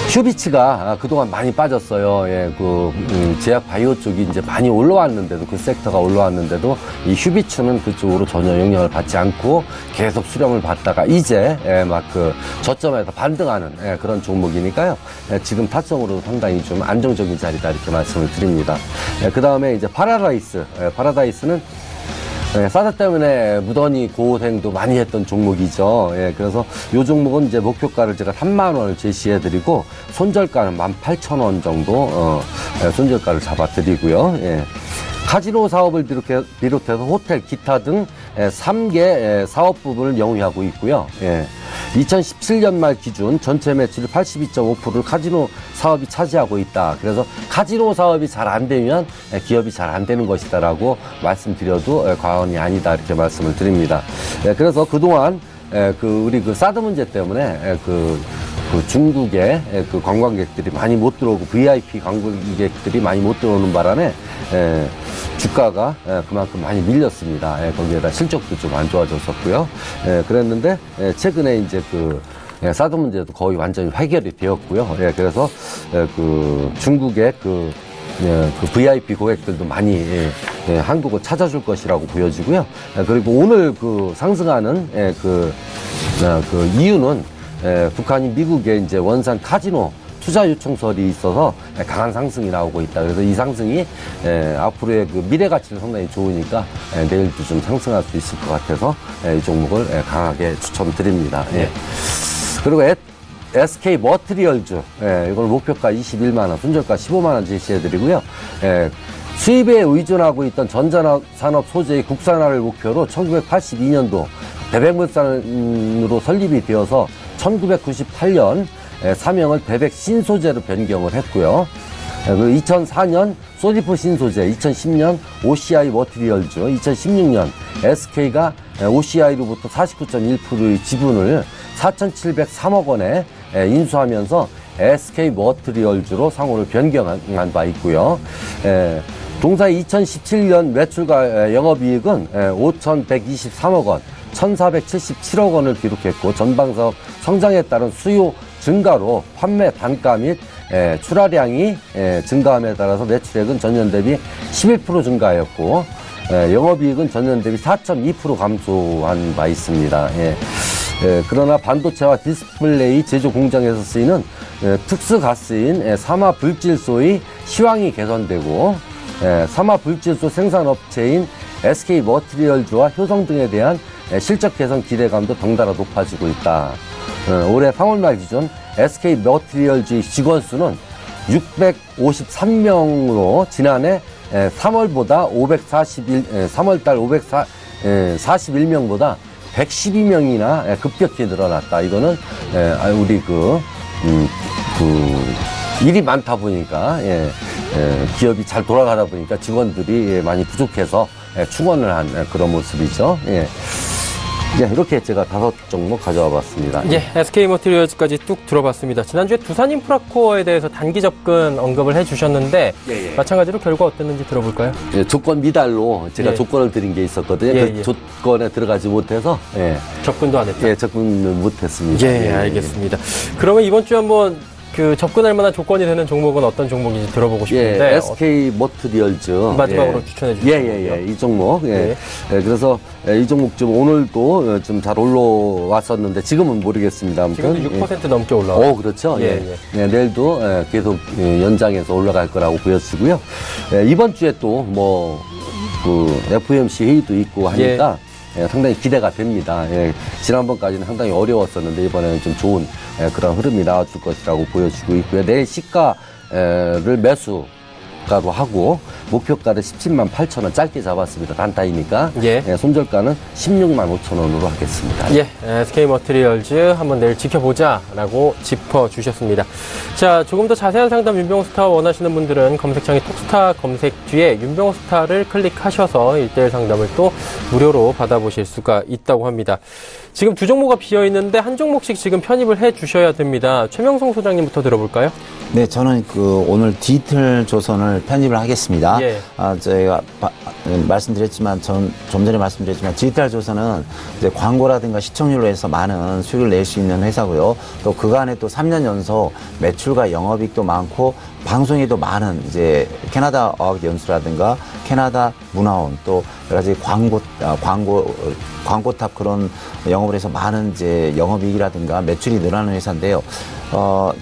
[SPEAKER 5] 슈비츠가 그동안 많이 빠졌어요. 제약 바이오 쪽이 이제 많이 올라왔는데도, 그 섹터가 올라왔는데도 이 슈비츠는 그쪽으로 전혀 영향을 받지 않고 계속 수렴을 받다가 이제 막 그 저점에서 반등하는 그런 종목이니까요. 지금 타점으로 상당히 좀 안정적인 자리다, 이렇게 말씀을 드립니다. 그 다음에 이제 파라다이스는 사드 때문에 무던히 고생도 많이 했던 종목이죠. 그래서 이 종목은 이제 목표가를 제가 3만 원을 제시해드리고 손절가는 18,000원 정도 손절가를 잡아드리고요. 카지노 사업을 비롯해서 호텔, 기타 등 3개 사업 부분을 영위하고 있고요. 2017년 말 기준 전체 매출의 82.5%를 카지노 사업이 차지하고 있다. 그래서 카지노 사업이 잘 안 되면 기업이 잘 안 되는 것이다라고 말씀드려도 과언이 아니다, 이렇게 말씀을 드립니다. 그래서 그동안 우리 사드 문제 때문에 그 중국에 그 관광객들이 많이 못 들어오고 VIP 관광객들이 많이 못 들어오는 바람에 주가가 그만큼 많이 밀렸습니다. 거기에다 실적도 좀 안 좋아졌었고요. 그랬는데 최근에 이제 사드 문제도 거의 완전히 해결이 되었고요. 그래서 중국의 그 VIP 고객들도 많이 한국을 찾아줄 것이라고 보여지고요. 그리고 오늘 그 상승하는 그 이유는 북한이 미국에 이제 원산 카지노 투자 요청설이 있어서 강한 상승이 나오고 있다. 그래서 이 상승이 앞으로의 그 미래 가치는 상당히 좋으니까 내일도 좀 상승할 수 있을 것 같아서 이 종목을 강하게 추천드립니다. 그리고 SK 머티리얼즈, 이걸 목표가 21만원, 순저가 15만원 제시해드리고요. 수입에 의존하고 있던 전자산업 소재의 국산화를 목표로 1982년도 대백물산으로 설립이 되어서 1998년 사명을 대백 신소재로 변경을 했고요. 2004년 소디프 신소재, 2010년 OCI 머티리얼즈, 2016년 SK가 OCI로부터 49.1%의 지분을 4,703억 원에 인수하면서 SK 머티리얼즈로 상호를 변경한 바 있고요. 동사의 2017년 매출과 영업이익은 5,123억 원, 1,477억 원을 기록했고 전방사업 성장에 따른 수요 증가로 판매 단가 및 출하량이 증가함에 따라서 매출액은 전년 대비 11% 증가하였고 영업이익은 전년 대비 4.2% 감소한 바 있습니다. 그러나 반도체와 디스플레이 제조 공장에서 쓰이는 특수가스인 삼화불질소의 시황이 개선되고 삼화불질소 생산업체인 SK 머티리얼즈와 효성 등에 대한 실적 개선 기대감도 덩달아 높아지고 있다. 올해 3월 말 기준 SK 머티리얼즈의 직원 수는 653명으로 지난해 3월보다 3월달 541명보다 112명이나 급격히 늘어났다. 이거는 우리 일이 많다 보니까 기업이 잘 돌아가다 보니까 직원들이 많이 부족해서 충원을 한 그런 모습이죠. 이렇게 제가 5종목 가져와 봤습니다.
[SPEAKER 2] SK 머티리얼즈까지 뚝 들어봤습니다. 지난주에 두산인프라코어에 대해서 단기 접근 언급을 해주셨는데 마찬가지로 결과 어땠는지 들어볼까요?
[SPEAKER 5] 조건 미달로 제가 조건을 드린 게 있었거든요. 그 조건에 들어가지 못해서
[SPEAKER 2] 접근도 안 했다.
[SPEAKER 5] 접근을 못했습니다.
[SPEAKER 2] 알겠습니다. 그러면 이번 주에 한번 그 접근할 만한 조건이 되는 종목은 어떤 종목인지 들어보고 싶은데
[SPEAKER 5] SK 머티리얼즈
[SPEAKER 2] 마지막으로 추천해 주시죠.
[SPEAKER 5] 이 종목 그래서 이 종목 좀 오늘도 좀 잘 올라왔었는데 지금은 모르겠습니다. 아무튼
[SPEAKER 2] 지금도 6% 넘게 올라와요.
[SPEAKER 5] 그렇죠. 내일도 계속 연장해서 올라갈 거라고 보여지고요. 이번 주에 또 그 FOMC 회의도 있고 하니까 상당히 기대가 됩니다. 지난번까지는 상당히 어려웠었는데 이번에는 좀 좋은 그런 흐름이 나와줄 것이라고 보여지고 있고요. 내일 시가를 매수가로 하고 목표가를 17만 8천 원 짧게 잡았습니다. 단타이니까 손절가는 16만 5천 원으로 하겠습니다.
[SPEAKER 2] SK 머티리얼즈 한번 내일 지켜보자라고 짚어주셨습니다. 자, 조금 더 자세한 상담 윤병호스타 원하시는 분들은 검색창에 톡스타 검색 뒤에 윤병호스타를 클릭하셔서 1:1 상담을 또 무료로 받아보실 수가 있다고 합니다. 지금 두 종목가 비어있는데 한 종목씩 지금 편입을 해주셔야 됩니다. 최명성 소장님부터 들어볼까요?
[SPEAKER 4] 네, 저는 오늘 디지털 조선을 편입을 하겠습니다. 저희가 말씀드렸지만, 좀 전에 말씀드렸지만, 디지털 조선은 이제 광고라든가 시청률로 해서 많은 수익을 낼 수 있는 회사고요. 또 그간에 또 3년 연속 매출과 영업이익도 많고, 방송에도 많은 이제 캐나다 어학연수라든가 캐나다 문화원 또 여러 가지 광고탑 그런 영업을 해서 많은 이제 영업이익이라든가 매출이 늘어나는 회사인데요.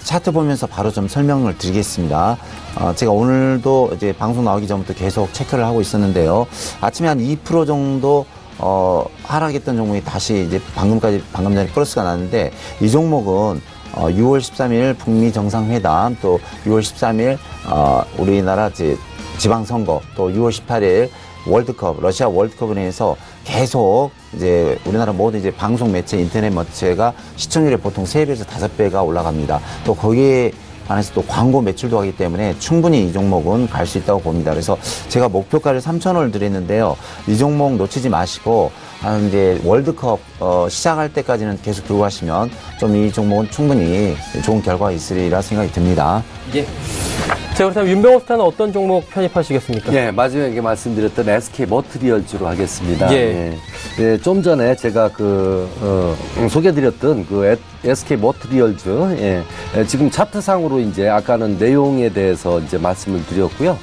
[SPEAKER 4] 차트 보면서 바로 좀 설명을 드리겠습니다. 제가 오늘도 이제 방송 나오기 전부터 계속 체크를 하고 있었는데요. 아침에 한 2% 정도 하락했던 종목이 다시 이제 방금 전에 플러스가 났는데 이 종목은 6월 13일 북미 정상회담 또 6월 13일 우리나라 지방선거 또 6월 18일 월드컵 러시아 월드컵을 인해서 계속 이제 우리나라 모든 이제 방송 매체 인터넷 매체가 시청률이 보통 3배에서 5배가 올라갑니다. 또 거기에 반해서 또 광고 매출도 하기 때문에 충분히 이 종목은 갈 수 있다고 봅니다. 그래서 제가 목표가를 3,000원을 드렸는데요. 이 종목 놓치지 마시고 이제 월드컵 시작할 때까지는 계속 들고 가시면 좀 이 종목은 충분히 좋은 결과가 있으리라 생각이 듭니다.
[SPEAKER 2] 자, 그렇다면 윤병호 스타는 어떤 종목 편입하시겠습니까?
[SPEAKER 5] 예, 마지막에 말씀드렸던 SK 머티리얼즈로 하겠습니다.
[SPEAKER 2] 예.
[SPEAKER 5] 예, 좀 전에 제가 소개드렸던 그 SK 머티리얼즈, 지금 차트상으로 이제 아까는 내용에 대해서 이제 말씀을 드렸고요.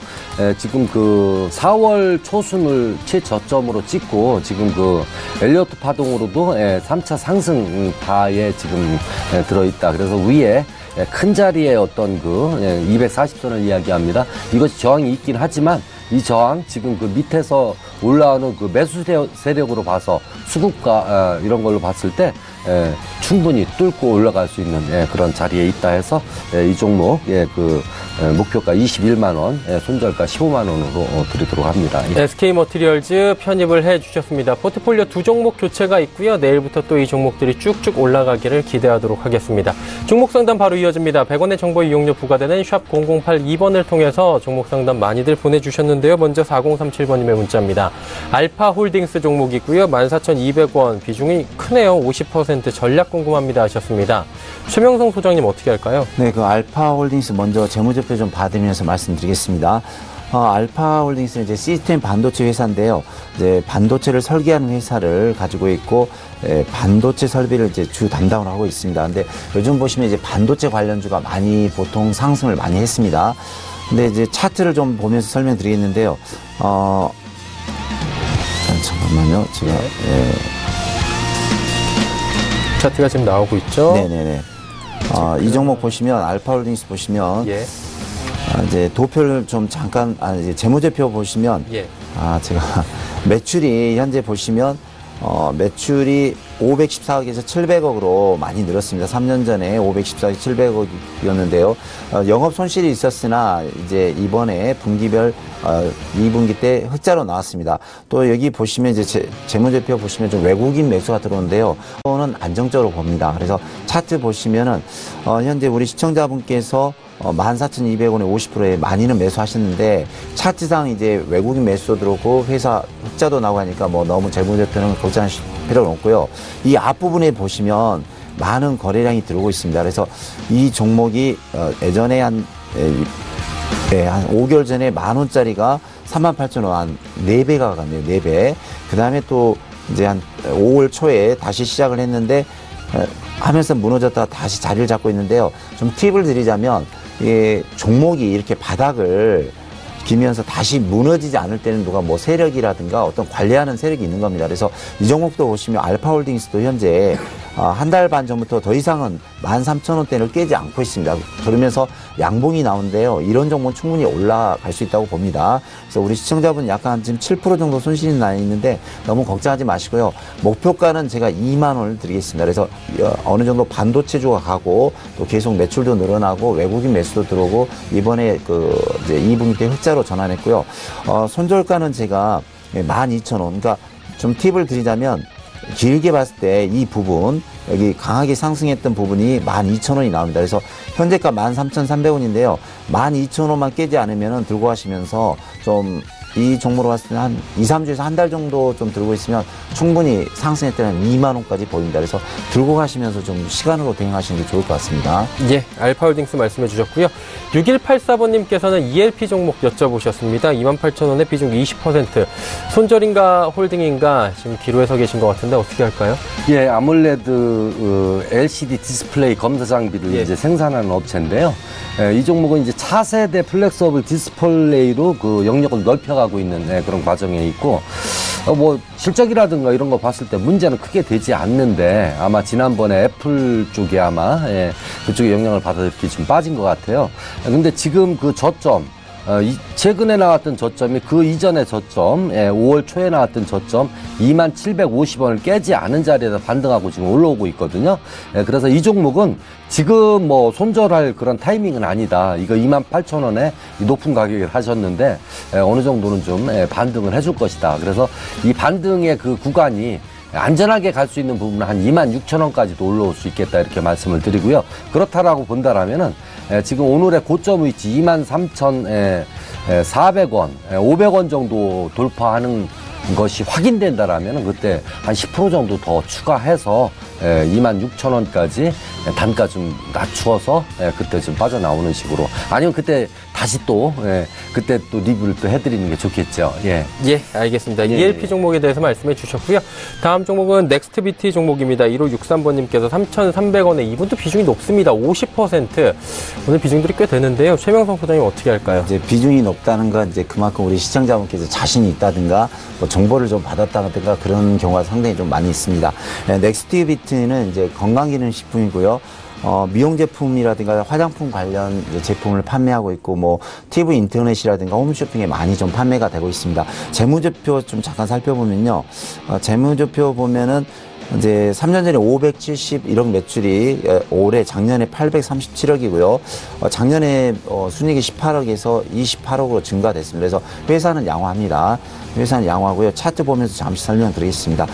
[SPEAKER 5] 지금 그 4월 초순을 최저점으로 찍고 지금 그 엘리어트 파동으로도 3차 상승파에 지금 들어있다. 그래서 위에 큰 자리에 어떤 240선을 이야기합니다. 이것이 저항이 있긴 하지만 이 저항 지금 그 밑에서 올라오는 그 매수 세력으로 봐서 수급과 이런 걸로 봤을 때 충분히 뚫고 올라갈 수 있는 그런 자리에 있다 해서 이 종목 목표가 21만 원, 손절가 15만 원으로 드리도록 합니다.
[SPEAKER 2] SK 머티리얼즈 편입을 해주셨습니다. 포트폴리오 2종목 교체가 있고요. 내일부터 또 이 종목들이 쭉쭉 올라가기를 기대하도록 하겠습니다. 종목 상담 바로 이어집니다. 100원의 정보 이용료 부과되는 샵 0082번을 통해서 종목 상담 많이들 보내주셨는데요. 먼저 4037번님의 문자입니다. 알파홀딩스 종목이고요. 14,200원 비중이 크네요. 50% 전략 궁금합니다 하셨습니다. 최명성 소장님 어떻게 할까요?
[SPEAKER 4] 네, 그 알파홀딩스 먼저 재무제표 좀 받으면서 말씀드리겠습니다. 알파홀딩스는 이제 시스템 반도체 회사인데요. 이제 반도체를 설계하는 회사를 가지고 있고, 반도체 설비를 이제 주 담당을 하고 있습니다. 근데 요즘 보시면 이제 반도체 관련주가 많이 보통 상승을 많이 했습니다. 근데 이제 차트를 좀 보면서 설명드리겠는데요. 잠깐만요. 제가,
[SPEAKER 2] 차트가 지금 나오고 있죠?
[SPEAKER 4] 네네네. 이 종목 보시면, 알파홀딩스 보시면, 이제 도표를 좀 잠깐, 이제 재무제표 보시면, 제가 매출이 현재 보시면, 매출이 514억에서 700억으로 많이 늘었습니다. 3년 전에 514억, 700억이었는데요. 영업 손실이 있었으나 이제 이번에 분기별 2분기 때 흑자로 나왔습니다. 또 여기 보시면 이제 재무제표 보시면 좀 외국인 매수가 들어오는데요. 이거는 안정적으로 봅니다. 그래서 차트 보시면은 현재 우리 시청자분께서 14,200원에 50%에 많이는 매수하셨는데 차트상 이제 외국인 매수도 들어오고 회사 흑자도 나오고 하니까 뭐 너무 재무제표는 걱정하실 필요는 없고요. 이 앞부분에 보시면 많은 거래량이 들어오고 있습니다. 그래서 이 종목이 예전에 한 5개월 전에 10,000원짜리가 38,000원 한 4배가 갔네요. 4배. 그 다음에 또 이제 한 5월 초에 다시 시작을 했는데 하면서 무너졌다가 다시 자리를 잡고 있는데요. 좀 팁을 드리자면 종목이 이렇게 바닥을 기면서 다시 무너지지 않을 때는 누가 뭐 세력이라든가 어떤 관리하는 세력이 있는 겁니다. 그래서 이 종목도 보시면 알파홀딩스도 현재 한 달 반 전부터 더 이상은 13,000원대를 깨지 않고 있습니다. 그러면서 양봉이 나오는데요. 이런 종목은 충분히 올라갈 수 있다고 봅니다. 그래서 우리 시청자분 약간 지금 7% 정도 손실이 나 있는데 너무 걱정하지 마시고요. 목표가는 제가 2만 원을 드리겠습니다. 그래서 어느 정도 반도체주가 가고 또 계속 매출도 늘어나고 외국인 매수도 들어오고 이번에 이제 2분기 때 흑자로 전환했고요. 손절가는 제가 12,000원. 그러니까 좀 팁을 드리자면 길게 봤을 때 이 부분 여기 강하게 상승했던 부분이 12,000원이 나옵니다. 그래서 현재가 13,300원인데요. 12,000원만 깨지 않으면 들고 가시면서 좀 이 종목으로 봤을 때는 한 2, 3주에서 한 달 정도 좀 들고 있으면 충분히 상승했다면 2만 원까지 보입니다. 그래서 들고 가시면서 좀 시간으로 대응하시는 게 좋을 것 같습니다.
[SPEAKER 2] 예, 알파홀딩스 말씀해 주셨고요. 6184번님께서는 ELP 종목 여쭤보셨습니다. 28,000원에 비중 20%. 손절인가 홀딩인가 지금 기로에 서 계신 것 같은데 어떻게 할까요?
[SPEAKER 5] 예, 아몰레드 LCD 디스플레이 검사 장비를 이제 생산하는 업체인데요. 이 종목은 이제 차세대 플렉서블 디스플레이로 그 영역을 넓혀가고 있는 그런 과정에 있고, 뭐 실적이라든가 이런 거 봤을 때 문제는 크게 되지 않는데 아마 지난번에 애플 쪽에 아마 그쪽에 영향을 받아 이렇게 좀 빠진 것 같아요. 근데 지금 그 저점, 최근에 나왔던 저점이 그 이전의 저점, 5월 초에 나왔던 저점 2750원을 깨지 않은 자리에서 반등하고 지금 올라오고 있거든요. 그래서 이 종목은 지금 뭐 손절할 그런 타이밍은 아니다. 이거 28,000원에 높은 가격에 하셨는데 어느 정도는 좀 반등을 해줄 것이다. 그래서 이 반등의 그 구간이 안전하게 갈 수 있는 부분은 한 26,000원까지도 올라올 수 있겠다 이렇게 말씀을 드리고요. 그렇다라고 본다라면은 지금 오늘의 고점 위치 23,400원, 500원 정도 돌파하는 것이 확인된다라면 그때 한 10% 정도 더 추가해서 26,000원까지 단가 좀 낮추어서 그때 좀 빠져나오는 식으로, 아니면 그때 다시 또 그때 또 리뷰를 또 해드리는 게 좋겠죠. 예,
[SPEAKER 2] 알겠습니다.
[SPEAKER 5] 예.
[SPEAKER 2] ELP 종목에 대해서 말씀해 주셨고요. 다음 종목은 넥스트비티 종목입니다. 1563번님께서 3,300원에 이분도 비중이 높습니다. 50%. 오늘 비중들이 꽤 되는데요. 최명성 소장님 어떻게 할까요?
[SPEAKER 4] 이제 비중이 높다는 건 이제 그만큼 우리 시청자분께서 자신이 있다든가 뭐 정보를 좀 받았다든가 그런 경우가 상당히 좀 많이 있습니다. 넥스트비티는 이제 건강기능식품이고요. 미용 제품이라든가 화장품 관련 제품을 판매하고 있고, 뭐, TV 인터넷이라든가 홈쇼핑에 많이 좀 판매가 되고 있습니다. 재무제표 좀 잠깐 살펴보면요. 재무제표 보면은 이제 3년 전에 571억 매출이 올해 작년에 837억이고요. 작년에 순이익이 18억에서 28억으로 증가됐습니다. 그래서 회사는 양호합니다. 회사는 양호하고요. 차트 보면서 잠시 설명드리겠습니다.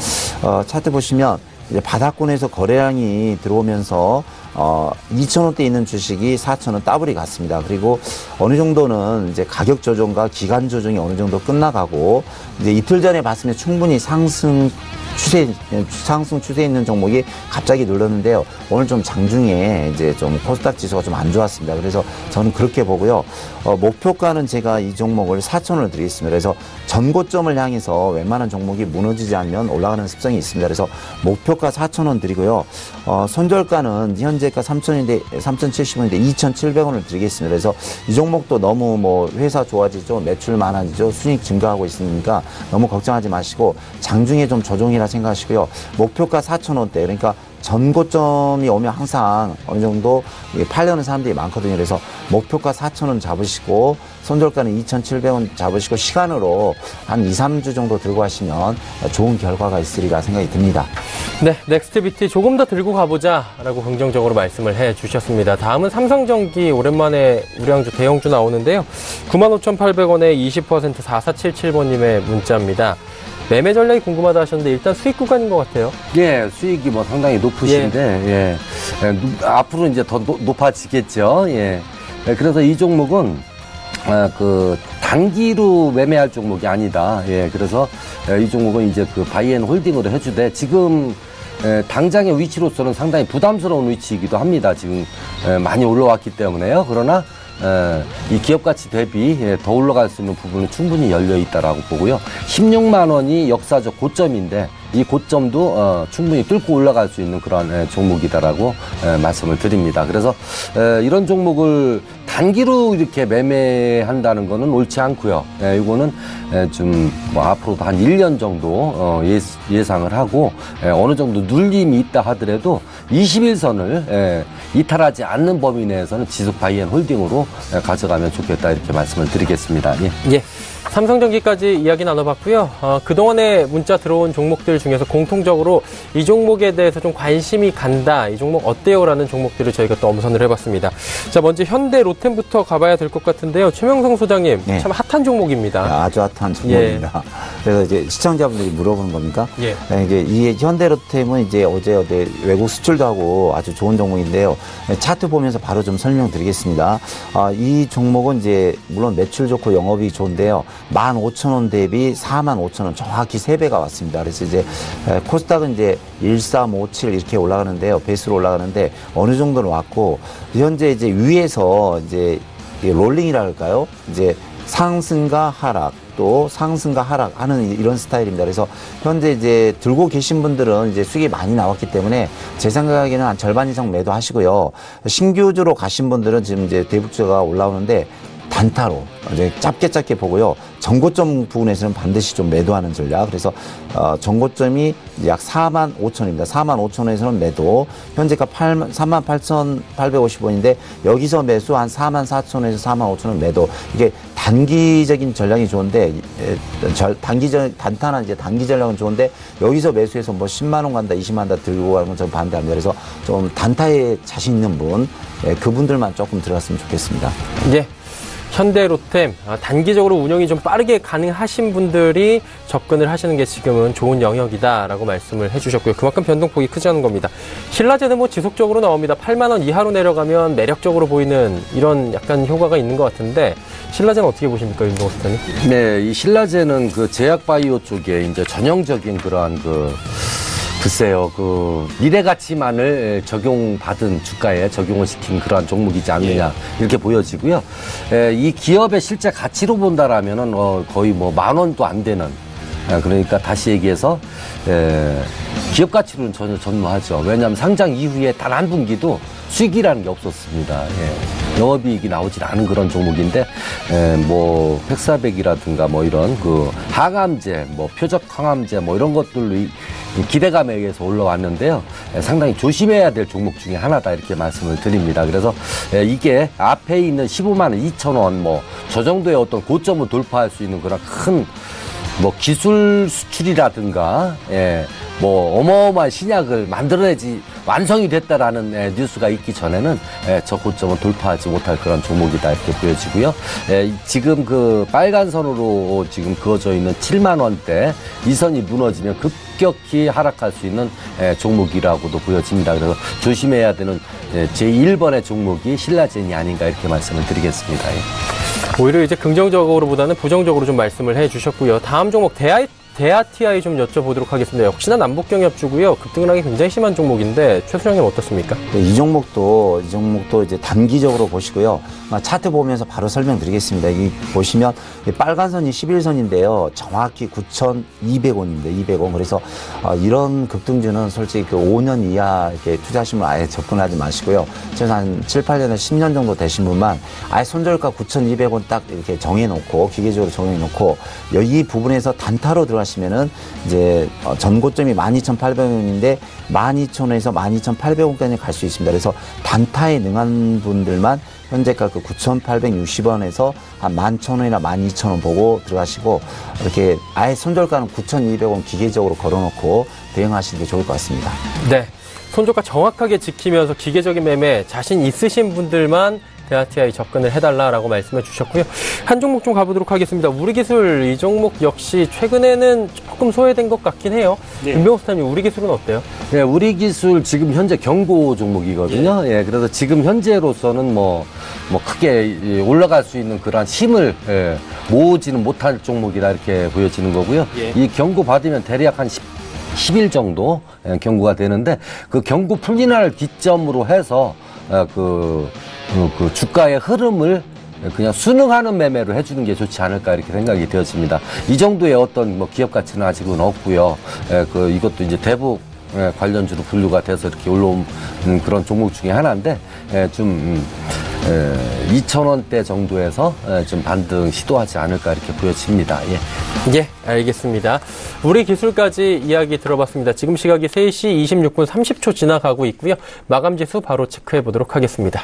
[SPEAKER 4] 차트 보시면 이제 바닥권에서 거래량이 들어오면서 2,000원대 있는 주식이 4,000원 더블이 갔습니다. 그리고 어느 정도는 이제 가격 조정과 기간 조정이 어느 정도 끝나가고 이제 이틀 전에 봤으면 충분히 상승 추세 있는 종목이 갑자기 눌렀는데요. 오늘 좀 장중에 이제 좀 코스닥 지수가 좀 안 좋았습니다. 그래서 저는 그렇게 보고요. 목표가는 제가 이 종목을 4,000원을 드리겠습니다. 그래서 전고점을 향해서 웬만한 종목이 무너지지 않으면 올라가는 습성이 있습니다. 그래서 목표가 4,000원 드리고요. 손절가는 현재가 3,000원인데 3,070원인데 2,700원을 드리겠습니다. 그래서 이 종목도 너무 뭐 회사 좋아지죠, 매출 많아지죠, 수익 증가하고 있으니까 너무 걱정하지 마시고 장중에 좀 조정이라 생각하시고요. 목표가 4,000원대, 그러니까 전고점이 오면 항상 어느 정도 팔려는 사람들이 많거든요. 그래서 목표가 4,000원 잡으시고 손절가는 2,700원 잡으시고 시간으로 한 2, 3주 정도 들고 하시면 좋은 결과가 있으리라 생각이 듭니다.
[SPEAKER 2] 네, 넥스트비티 조금 더 들고 가보자라고 긍정적으로 말씀을 해주셨습니다. 다음은 삼성전기 오랜만에 우량주 대형주 나오는데요. 95,800원에 20% 4477번님의 문자입니다. 매매 전략이 궁금하다 하셨는데 일단 수익 구간인 것 같아요.
[SPEAKER 5] 예, 수익이 뭐 상당히 높으신데 앞으로 이제 더 높아지겠죠. 예. 그래서 이 종목은 그 단기로 매매할 종목이 아니다. 예, 그래서 이 종목은 이제 그 바이앤 홀딩으로 해주되 지금 당장의 위치로서는 상당히 부담스러운 위치이기도 합니다. 지금 많이 올라왔기 때문에요. 그러나 이 기업 가치 대비 더 올라갈 수 있는 부분은 충분히 열려 있다라고 보고요. 16만 원이 역사적 고점인데 이 고점도 충분히 뚫고 올라갈 수 있는 그런 종목이다라고 말씀을 드립니다. 그래서 이런 종목을 단기로 이렇게 매매한다는 거는 옳지 않고요. 이거는 좀 뭐 앞으로도 한 1년 정도 예상을 하고 어느 정도 눌림이 있다 하더라도 21선을 이탈하지 않는 범위 내에서는 지속 바이앤 홀딩으로 가져가면 좋겠다 이렇게 말씀을 드리겠습니다.
[SPEAKER 2] 예. 삼성전기까지 이야기 나눠봤고요. 그동안에 문자 들어온 종목들 중에서 공통적으로 이 종목에 대해서 좀 관심이 간다, 이 종목 어때요? 라는 종목들을 저희가 또 엄선을 해봤습니다. 자, 먼저 현대 로템부터 가봐야 될 것 같은데요. 최명성 소장님,
[SPEAKER 4] 네.
[SPEAKER 2] 참 핫한 종목입니다.
[SPEAKER 4] 아주 핫한 종목입니다. 그래서 이제 시청자분들이 물어보는 겁니까?
[SPEAKER 2] 예.
[SPEAKER 4] 이게 이 현대로템은 이제 어제 외국 수출도 하고 아주 좋은 종목인데요. 차트 보면서 바로 좀 설명드리겠습니다. 이 종목은 이제 물론 매출 좋고 영업이 좋은데요. 15,000원 대비 45,000원 정확히 3배가 왔습니다. 그래서 이제 코스닥은 이제 1357 이렇게 올라가는데요. 베이스로 올라가는데 어느 정도는 왔고 현재 이제 위에서 이제 롤링이라 할까요? 이제 상승과 하락 또 상승과 하락하는 이런 스타일입니다. 그래서 현재 이제 들고 계신 분들은 이제 수익이 많이 나왔기 때문에 제 생각에는 한 절반 이상 매도하시고요. 신규주로 가신 분들은 지금 이제 대북주가 올라오는데 단타로 이제 짧게 보고요. 전고점 부분에서는 반드시 좀 매도하는 전략. 그래서 전고점이 약 45,000원입니다. 45,000원에서는 매도. 현재가 38,850원인데 여기서 매수 한 44,000원에서 45,000원 매도. 이게 단기적인 전략이 좋은데 단타나 이제 단기 전략은 좋은데 여기서 매수해서 뭐 10만 원 간다, 20만 원 다 들고 가는 건 저는 반대합니다. 그래서 좀 단타에 자신 있는 분, 그분들만 조금 들어갔으면 좋겠습니다.
[SPEAKER 2] 예. 현대로템 단기적으로 운영이 좀 빠르게 가능하신 분들이 접근을 하시는 게 지금은 좋은 영역이다라고 말씀을 해주셨고요. 그만큼 변동폭이 크지 않은 겁니다. 신라제는 뭐 지속적으로 나옵니다. 8만 원 이하로 내려가면 매력적으로 보이는 이런 약간 효과가 있는 것 같은데 신라제는 어떻게 보십니까, 윤동호 선생님?
[SPEAKER 5] 네, 이 신라제는 그 제약바이오 쪽에 이제 전형적인 그러한 그 글쎄요, 미래 가치만을 적용받은 주가에 적용을 시킨 그러한 종목이지 않느냐 이렇게 보여지고요. 이 기업의 실제 가치로 본다라면은 거의 뭐 10,000원도 안 되는. 그러니까 다시 얘기해서 기업 가치로는 전혀 전무하죠. 왜냐하면 상장 이후에 단 한 분기도 수익이라는 게 없었습니다. 영업이익이 나오질 않은 그런 종목인데, 뭐 팩사백이라든가 뭐 이런 항암제, 뭐 표적 항암제 뭐 이런 것들로 기대감에 의해서 올라왔는데요. 상당히 조심해야 될 종목 중에 하나다 이렇게 말씀을 드립니다. 그래서 이게 앞에 있는 152,000원 뭐 저 정도의 어떤 고점을 돌파할 수 있는 그런 큰 뭐 기술 수출이라든가 뭐 어마어마한 신약을 만들어내지 완성이 됐다라는 뉴스가 있기 전에는 저 고점은 돌파하지 못할 그런 종목이다 이렇게 보여지고요. 지금 빨간 선으로 지금 그어져 있는 7만 원대 이 선이 무너지면 급격히 하락할 수 있는 종목이라고도 보여집니다. 그래서 조심해야 되는 제1번의 종목이 신라젠이 아닌가 이렇게 말씀을 드리겠습니다.
[SPEAKER 2] 오히려 이제 긍정적으로보다는 부정적으로 좀 말씀을 해주셨고요. 다음 종목 대아TI 좀 여쭤보도록 하겠습니다. 역시나 남북경협주고요. 급등락이 굉장히 심한 종목인데 최수장님 어떻습니까?
[SPEAKER 4] 네, 이 종목도 이제 단기적으로 보시고요. 차트 보면서 바로 설명드리겠습니다. 이 보시면 빨간 선이 11선인데요. 정확히 9,200원입니다. 200원. 그래서 이런 급등주는 솔직히 5년 이하 이렇게 투자하시면 아예 접근하지 마시고요. 그래서 한 7, 8년에 10년 정도 되신 분만 아예 손절가 9,200원 딱 이렇게 정해놓고 기계적으로 정해놓고 이 부분에서 단타로 들어가시면은 이제 전고점이 12,800원인데 12,000원에서 12,800원까지 갈 수 있습니다. 그래서 단타에 능한 분들만 현재가 9,860원에서 한 11,000원이나 12,000원 보고 들어가시고 이렇게 아예 손절가는 9,200원 기계적으로 걸어놓고 대응하시는 게 좋을 것 같습니다.
[SPEAKER 2] 네. 손절가 정확하게 지키면서 기계적인 매매 자신 있으신 분들만 대아TI 접근을 해달라라고 말씀해 주셨고요. 한 종목 좀 가보도록 하겠습니다. 우리기술 이 종목 역시 최근에는 조금 소외된 것 같긴 해요. 윤병호 스타님 우리기술은 어때요?
[SPEAKER 5] 네, 우리기술 지금 현재 경고 종목이거든요. 그래서 지금 현재로서는 뭐 크게 올라갈 수 있는 그러한 힘을 모으지는 못할 종목이라 이렇게 보여지는 거고요. 이 경고 받으면 대략 한 10일 정도 경고가 되는데 그 경고 풀린 날 기점으로 해서 그 주가의 흐름을 그냥 순응하는 매매로 해주는 게 좋지 않을까 이렇게 생각이 되었습니다. 이 정도의 어떤 뭐 기업 가치는 아직은 없고요. 이것도 이제 대북 관련주로 분류가 돼서 이렇게 올라온 그런 종목 중에 하나인데 좀 2,000원대 정도에서 좀 반등 시도하지 않을까 이렇게 보여집니다.
[SPEAKER 2] 예, 알겠습니다. 우리 기술까지 이야기 들어봤습니다. 지금 시각이 3시 26분 30초 지나가고 있고요. 마감지수 바로 체크해 보도록 하겠습니다.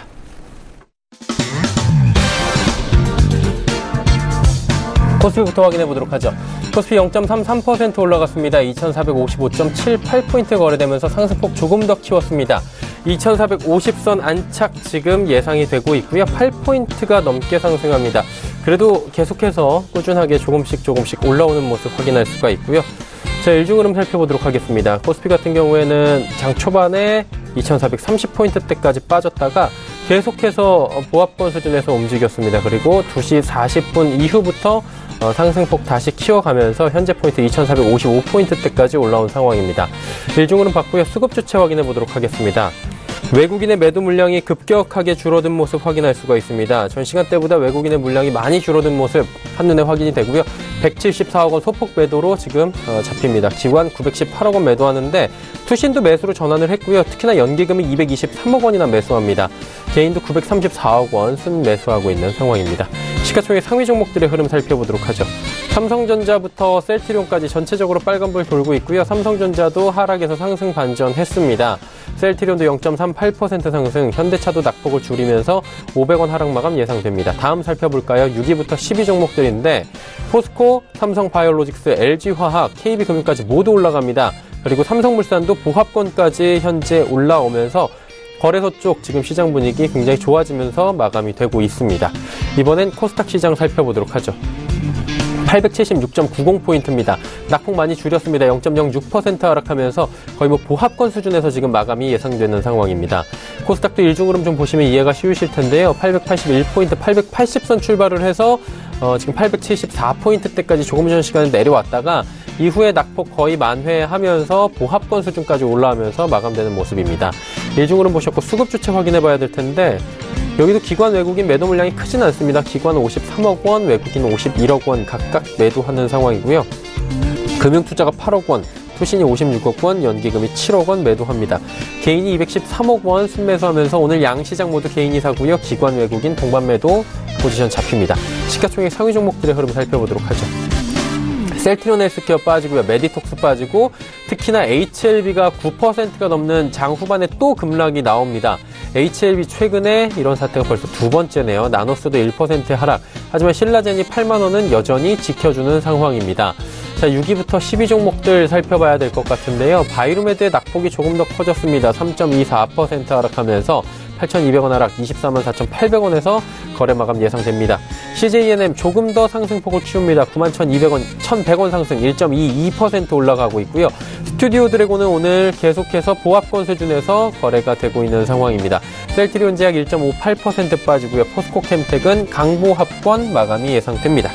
[SPEAKER 2] 코스피부터 확인해 보도록 하죠. 코스피 0.33% 올라갔습니다. 2,455.78포인트 거래되면서 상승폭 조금 더 키웠습니다. 2,450선 안착 지금 예상이 되고 있고요. 8포인트가 넘게 상승합니다. 그래도 계속해서 꾸준하게 조금씩 올라오는 모습 확인할 수가 있고요. 자, 일중 흐름 살펴보도록 하겠습니다. 코스피 같은 경우에는 장 초반에 2,430포인트대까지 빠졌다가 계속해서 보합권 수준에서 움직였습니다. 그리고 2시 40분 이후부터 상승폭 다시 키워가면서 현재 포인트 2,455포인트대까지 올라온 상황입니다. 일중으로는 봤고요. 수급 주체 확인해 보도록 하겠습니다. 외국인의 매도 물량이 급격하게 줄어든 모습 확인할 수가 있습니다. 전 시간대보다 외국인의 물량이 많이 줄어든 모습 한눈에 확인이 되고요. 174억 원 소폭 매도로 지금 잡힙니다. 기관 918억 원 매도하는데 투신도 매수로 전환을 했고요. 특히나 연기금이 223억 원이나 매수합니다. 개인도 934억 원 순 매수하고 있는 상황입니다. 시가총액 상위 종목들의 흐름 살펴보도록 하죠. 삼성전자부터 셀트리온까지 전체적으로 빨간불 돌고 있고요. 삼성전자도 하락에서 상승 반전했습니다. 셀트리온도 0.38% 상승, 현대차도 낙폭을 줄이면서 500원 하락 마감 예상됩니다. 다음 살펴볼까요? 6위부터 10위 종목들인데 포스코, 삼성바이오로직스, LG화학, KB금융까지 모두 올라갑니다. 그리고 삼성물산도 보합권까지 현재 올라오면서 거래소 쪽 지금 시장 분위기 굉장히 좋아지면서 마감이 되고 있습니다. 이번엔 코스닥 시장 살펴보도록 하죠. 876.90포인트입니다. 낙폭 많이 줄였습니다. 0.06% 하락하면서 거의 뭐 보합권 수준에서 지금 마감이 예상되는 상황입니다. 코스닥도 일중 흐름 좀 보시면 이해가 쉬우실 텐데요. 881포인트, 880선 출발을 해서 지금 874포인트대까지 조금 전 시간에 내려왔다가 이후에 낙폭 거의 만회하면서 보합권 수준까지 올라오면서 마감되는 모습입니다. 일중으로는 보셨고 수급 주체 확인해 봐야 될 텐데 여기도 기관 외국인 매도 물량이 크진 않습니다. 기관은 53억 원, 외국인은 51억 원 각각 매도하는 상황이고요. 금융투자가 8억 원, 투신이 56억 원, 연기금이 7억 원 매도합니다. 개인이 213억 원 순매수하면서 오늘 양시장 모두 개인이 사고요. 기관 외국인 동반 매도 포지션 잡힙니다. 시가총액 상위 종목들의 흐름 살펴보도록 하죠. 셀트리온 헬스케어 빠지고요. 메디톡스 빠지고 특히나 HLB가 9%가 넘는 장 후반에 또 급락이 나옵니다. HLB 최근에 이런 사태가 벌써 두 번째네요. 나노스도 1% 하락. 하지만 신라젠이 8만 원은 여전히 지켜주는 상황입니다. 자, 6위부터 12 종목들 살펴봐야 될 것 같은데요. 바이루메드의 낙폭이 조금 더 커졌습니다. 3.24% 하락하면서 8,200원 하락 244,800원에서 거래 마감 예상됩니다. CJENM 조금 더 상승폭을 키웁니다. 91,200원, 1,100원 상승 1.22% 올라가고 있고요. 스튜디오 드래곤은 오늘 계속해서 보합권 수준에서 거래가 되고 있는 상황입니다. 셀트리온 제약 1.58% 빠지고요. 포스코 캠텍은 강보합권 마감이 예상됩니다.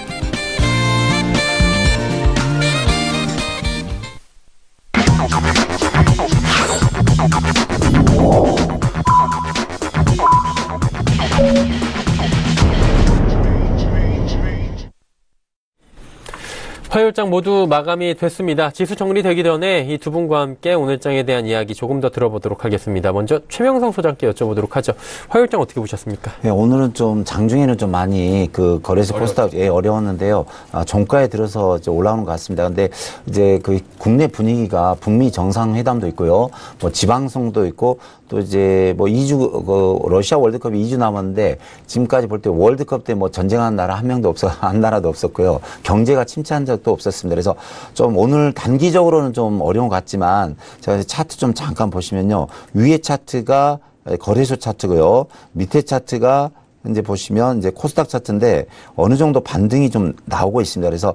[SPEAKER 2] 화요일장 모두 마감이 됐습니다. 지수 정리되기 전에 이 두 분과 함께 오늘장에 대한 이야기 조금 더 들어보도록 하겠습니다. 먼저 최명성 소장께 여쭤보도록 하죠. 화요일장 어떻게 보셨습니까?
[SPEAKER 4] 네, 오늘은 좀 장중에는 좀 많이 그 거래소 코스닥 어려웠는데요. 종가에 들어서 이제 올라오는 것 같습니다. 근데 이제 그 국내 분위기가 북미 정상회담도 있고요. 뭐 지방선거도 있고 또 이제 뭐 2주 러시아 월드컵이 2주 남았는데 지금까지 볼 때 월드컵 때 뭐 전쟁한 나라 한 나라도 없었고요. 경제가 침체한 적도 없었습니다. 그래서 좀 오늘 단기적으로는 좀 어려운 것 같지만 제가 차트 좀 잠깐 보시면요. 위에 차트가 거래소 차트고요. 밑에 차트가 현재 보시면 이제 코스닥 차트인데 어느 정도 반등이 좀 나오고 있습니다. 그래서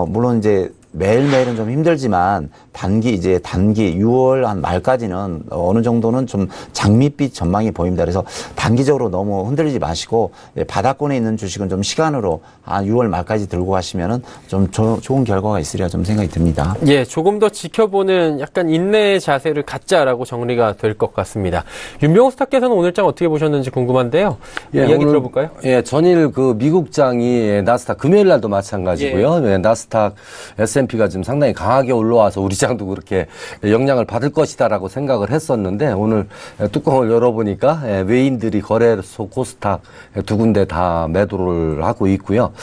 [SPEAKER 4] 물론 이제 매일매일은 좀 힘들지만 단기 6월 한 말까지는 어느 정도는 좀 장밋빛 전망이 보입니다. 그래서 단기적으로 너무 흔들리지 마시고 바닥권에 있는 주식은 좀 시간으로 한 6월 말까지 들고 가시면은 좀 좋은 결과가 있으리라 좀 생각이 듭니다.
[SPEAKER 2] 예, 조금 더 지켜보는 약간 인내의 자세를 갖자라고 정리가 될 것 같습니다. 윤병호 스타께서는 오늘장 어떻게 보셨는지 궁금한데요.
[SPEAKER 5] 예,
[SPEAKER 2] 이야기
[SPEAKER 5] 오늘,
[SPEAKER 2] 들어볼까요?
[SPEAKER 5] 예, 전일 그 미국장이 나스닥 금요일 날도 마찬가지고요. 예, 나스닥 S&P가 지금 상당히 강하게 올라와서 우리 장도 그렇게 영향을 받을 것이다라고 생각을 했었는데 오늘 뚜껑을 열어보니까 외인들이 거래소 코스닥 두 군데 다 매도를 하고 있고요.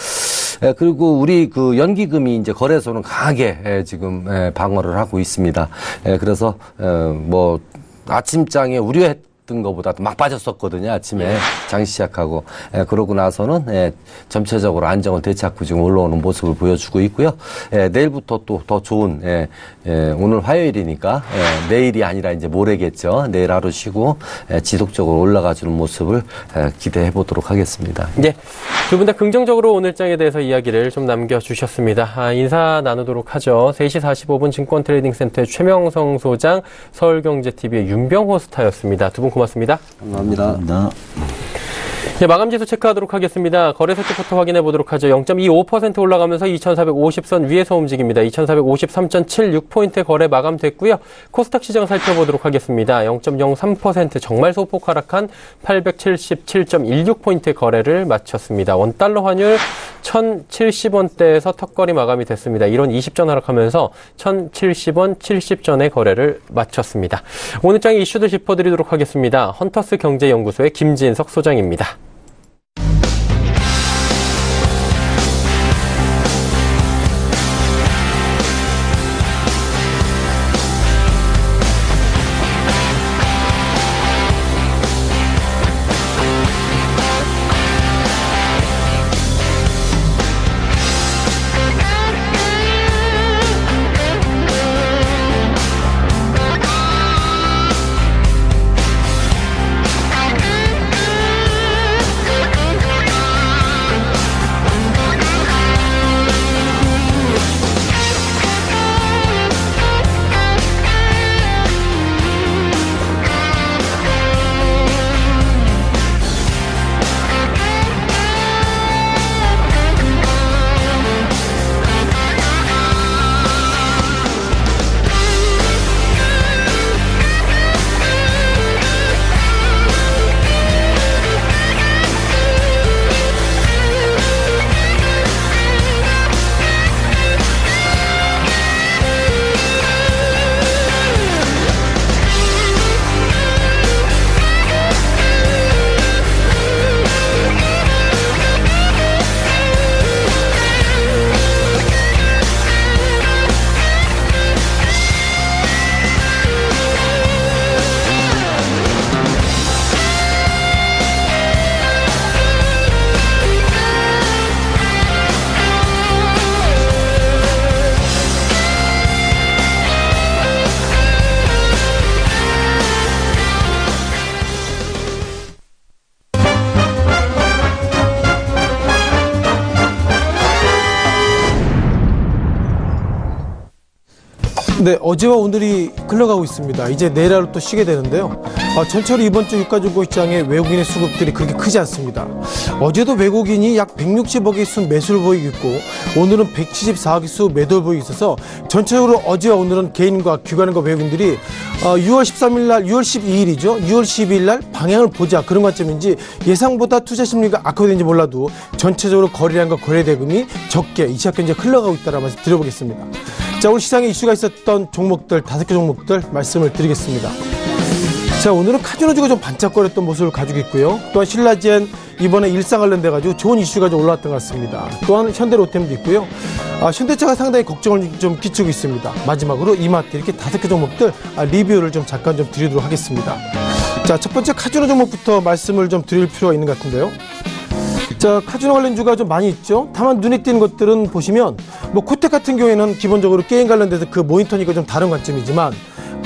[SPEAKER 5] 그리고 우리 그 연기금이 이제 거래소는 강하게 지금 방어를 하고 있습니다. 그래서 뭐 아침장에 우려했던 것보다 막 빠졌었거든요. 아침에 장 시작하고 그러고 나서는 전체적으로 안정을 되찾고 지금 올라오는 모습을 보여주고 있고요. 내일부터 또 더 좋은 오늘 화요일이니까 내일이 아니라 이제 모레겠죠. 내일 하루 쉬고 지속적으로 올라가주는 모습을 기대해 보도록 하겠습니다.
[SPEAKER 2] 네, 두 분 다 긍정적으로 오늘장에 대해서 이야기를 좀 남겨주셨습니다. 인사 나누도록 하죠. 3시 45분 증권트레이딩센터의 최명성 소장, 서울경제TV의 윤병호 스타였습니다. 두 분 고맙습니다.
[SPEAKER 5] 감사합니다.
[SPEAKER 2] 네, 마감지수 체크하도록 하겠습니다. 거래소 쪽부터 확인해 보도록 하죠. 0.25% 올라가면서 2,450선 위에서 움직입니다. 2,453.76포인트 거래 마감됐고요. 코스닥 시장 살펴보도록 하겠습니다. 0.03% 정말 소폭 하락한 877.16포인트 거래를 마쳤습니다. 원달러 환율 1,070원대에서 턱걸이 마감이 됐습니다. 1원 20전 하락하면서 1,070원 70전의 거래를 마쳤습니다. 오늘 장의 이슈들 짚어드리도록 하겠습니다. 헌터스 경제연구소의 김진석 소장입니다.
[SPEAKER 6] 네, 어제와 오늘이 흘러가고 있습니다. 이제 내일 하루 또 쉬게 되는데요. 전체로 이번 주 유가증권 시장에 외국인의 수급들이 그렇게 크지 않습니다. 어제도 외국인이 약 160억의 수 매수를 보이고 있고 오늘은 174억의 수 매도를 보이고 있어서 전체적으로 어제와 오늘은 개인과 기관과 외국인들이 6월 13일 날, 6월 12일이죠. 6월 12일 날 방향을 보자 그런 관점인지 예상보다 투자 심리가 악화되는지 몰라도 전체적으로 거래량과 거래 대금이 적게 이 시각 현재 흘러가고 있다는 말씀 드려보겠습니다. 자, 오늘 시장에 이슈가 있었던 종목들 5개 종목들 말씀을 드리겠습니다. 자, 오늘은 카지노주가 좀 반짝거렸던 모습을 가지고 있고요. 또한 신라젠 이번에 일상 관련돼 가지고 좋은 이슈가 좀 올라왔던 것 같습니다. 또한 현대로템도 있고요. 현대차가 상당히 걱정을 좀 끼치고 있습니다. 마지막으로 이마트 이렇게 5개 종목들 리뷰를 좀 잠깐 좀 드리도록 하겠습니다. 자, 첫 번째 카지노 종목부터 말씀을 좀 드릴 필요가 있는 것 같은데요. 자, 카지노 관련주가 좀 많이 있죠. 다만 눈에 띄는 것들은 보시면 뭐 코텍 같은 경우에는 기본적으로 게임 관련돼서 그 모니터니까 좀 다른 관점이지만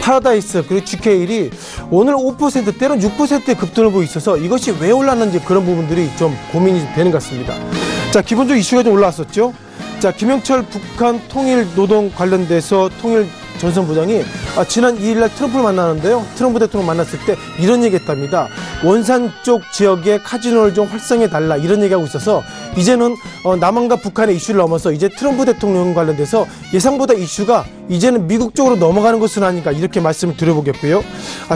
[SPEAKER 6] 파라다이스 그리고 GK일이 오늘 5% 때론 6%의 급등을 보이고 있어서 이것이 왜 올랐는지 그런 부분들이 좀 고민이 되는 것 같습니다. 자, 기본적으로 이슈가 좀 올라왔었죠. 자, 김영철 북한 통일 노동 관련돼서 통일 전선부장이 지난 2일날 트럼프를 만나는데요. 트럼프 대통령 만났을 때 이런 얘기 했답니다. 원산 쪽 지역에 카지노를 좀 활성해달라 이런 얘기하고 있어서 이제는 남한과 북한의 이슈를 넘어서 이제 트럼프 대통령 관련돼서 예상보다 이슈가 이제는 미국 쪽으로 넘어가는 것은 아닌가 이렇게 말씀을 드려보겠고요.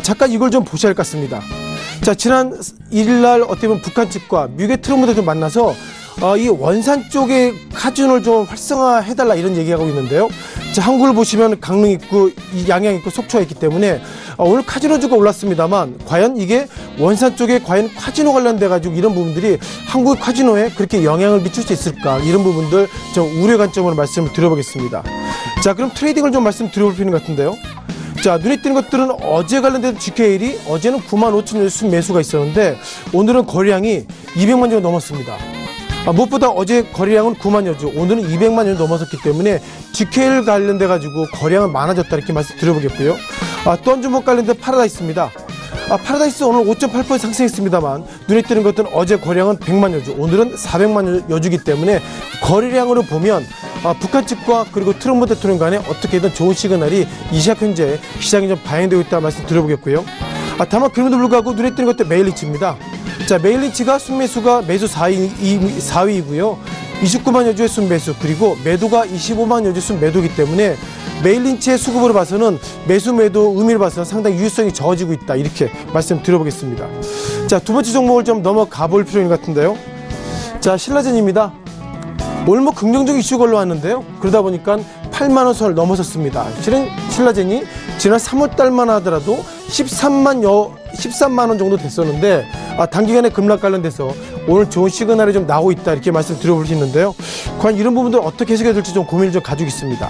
[SPEAKER 6] 잠깐 이걸 좀 보셔야 할 것 같습니다. 자, 지난 1일날 어떻게 보면 북한 측과 미국의 트럼프 대통령 만나서 이 원산 쪽에 카지노를 좀 활성화해달라 이런 얘기하고 있는데요. 자, 한국을 보시면 강릉 있고 양양 있고 속초가 있기 때문에 오늘 카지노주가 올랐습니다만 과연 이게 원산 쪽에 과연 카지노 관련돼 가지고 이런 부분들이 한국의 카지노에 그렇게 영향을 미칠 수 있을까 이런 부분들 좀 우려 관점으로 말씀을 드려보겠습니다. 자, 그럼 트레이딩을 좀 말씀드려볼 필요는 같은데요. 자, 눈에 띄는 것들은 어제 관련된 GK일이 어제는 95,000여 수 매수가 있었는데 오늘은 거래량이 200만 주 넘었습니다. 무엇보다 어제 거래량은 9만여 주, 오늘은 200만 주 넘어섰기 때문에 GK일 관련돼 가지고 거래량은 많아졌다 이렇게 말씀 드려보겠고요. 또 한 종목 관련된 파라다이스입니다. 파라다이스 오늘 5.8% 상승했습니다만 눈에 띄는 것들은 어제 거래량은 100만여 주, 오늘은 400만여 주기 때문에 거래량으로 보면 북한 측과 그리고 트럼프 대통령 간에 어떻게든 좋은 시그널이 이 시각 현재 시장에 좀 반영되고 있다는 말씀 드려보겠고요. 다만 그럼에도 불구하고 눈에 띄는 것들 메일리치입니다. 자, 메일리치가 순매수가 매수 4위이고요. 29만여 주의 순매수 그리고 매도가 25만여 주 순매도이기 때문에 메일리치의 수급으로 봐서는 매수 매도 의미를 봐서는 상당히 유효성이 적어지고 있다 이렇게 말씀드려보겠습니다. 자, 두 번째 종목을 좀 넘어가 볼 필요 있는 것 같은데요. 자, 신라젠입니다. 오늘 뭐 긍정적 이슈가 올라왔는데요. 그러다 보니까 8만원 선을 넘어섰습니다. 실은 신라젠이 지난 3월달만 하더라도 13만원 정도 됐었는데 단기간에 급락 관련돼서 오늘 좋은 시그널이 좀 나오고 있다 이렇게 말씀 드려볼 수 있는데요. 과연 이런 부분들 어떻게 해석해야 될지 좀 고민을 좀 가지고 있습니다.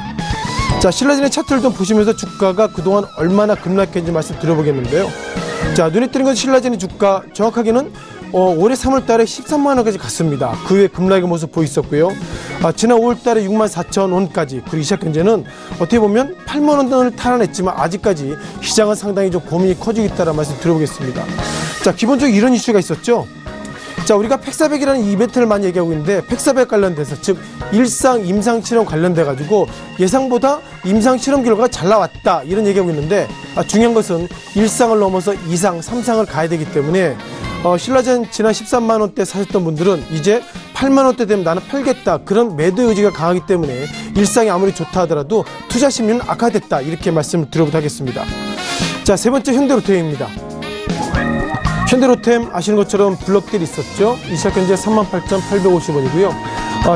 [SPEAKER 6] 자, 신라젠의 차트를 좀 보시면서 주가가 그동안 얼마나 급락했는지 말씀 드려보겠는데요. 자, 눈에 띄는 건 신라젠의 주가 정확하게는 올해 3월달에 13만원까지 갔습니다. 그 후에 급락의 모습 보였었고요. 지난 5월달에 64,000원까지 그리고 이 시각 현재는 어떻게 보면 8만원을 탈환했지만 아직까지 시장은 상당히 좀 고민이 커지고 있다는 말씀 드려보겠습니다. 자, 기본적으로 이런 이슈가 있었죠. 자, 우리가 팩사백이라는 이벤트를 많이 얘기하고 있는데 팩사백 관련돼서 즉 임상실험 관련돼 가지고 예상보다 임상실험 결과가 잘 나왔다 이런 얘기하고 있는데 중요한 것은 1상을 넘어서 2상, 3상을 가야 되기 때문에 신라젠 지난 13만원대 사셨던 분들은 이제 8만원대 되면 나는 팔겠다 그런 매도 의지가 강하기 때문에 일상이 아무리 좋다 하더라도 투자 심리는 악화됐다 이렇게 말씀을 드려보도록 하겠습니다. 자, 세 번째 현대로템입니다. 현대로템 아시는 것처럼 블록딜이 있었죠. 이 시각 현재 38,850원이고요.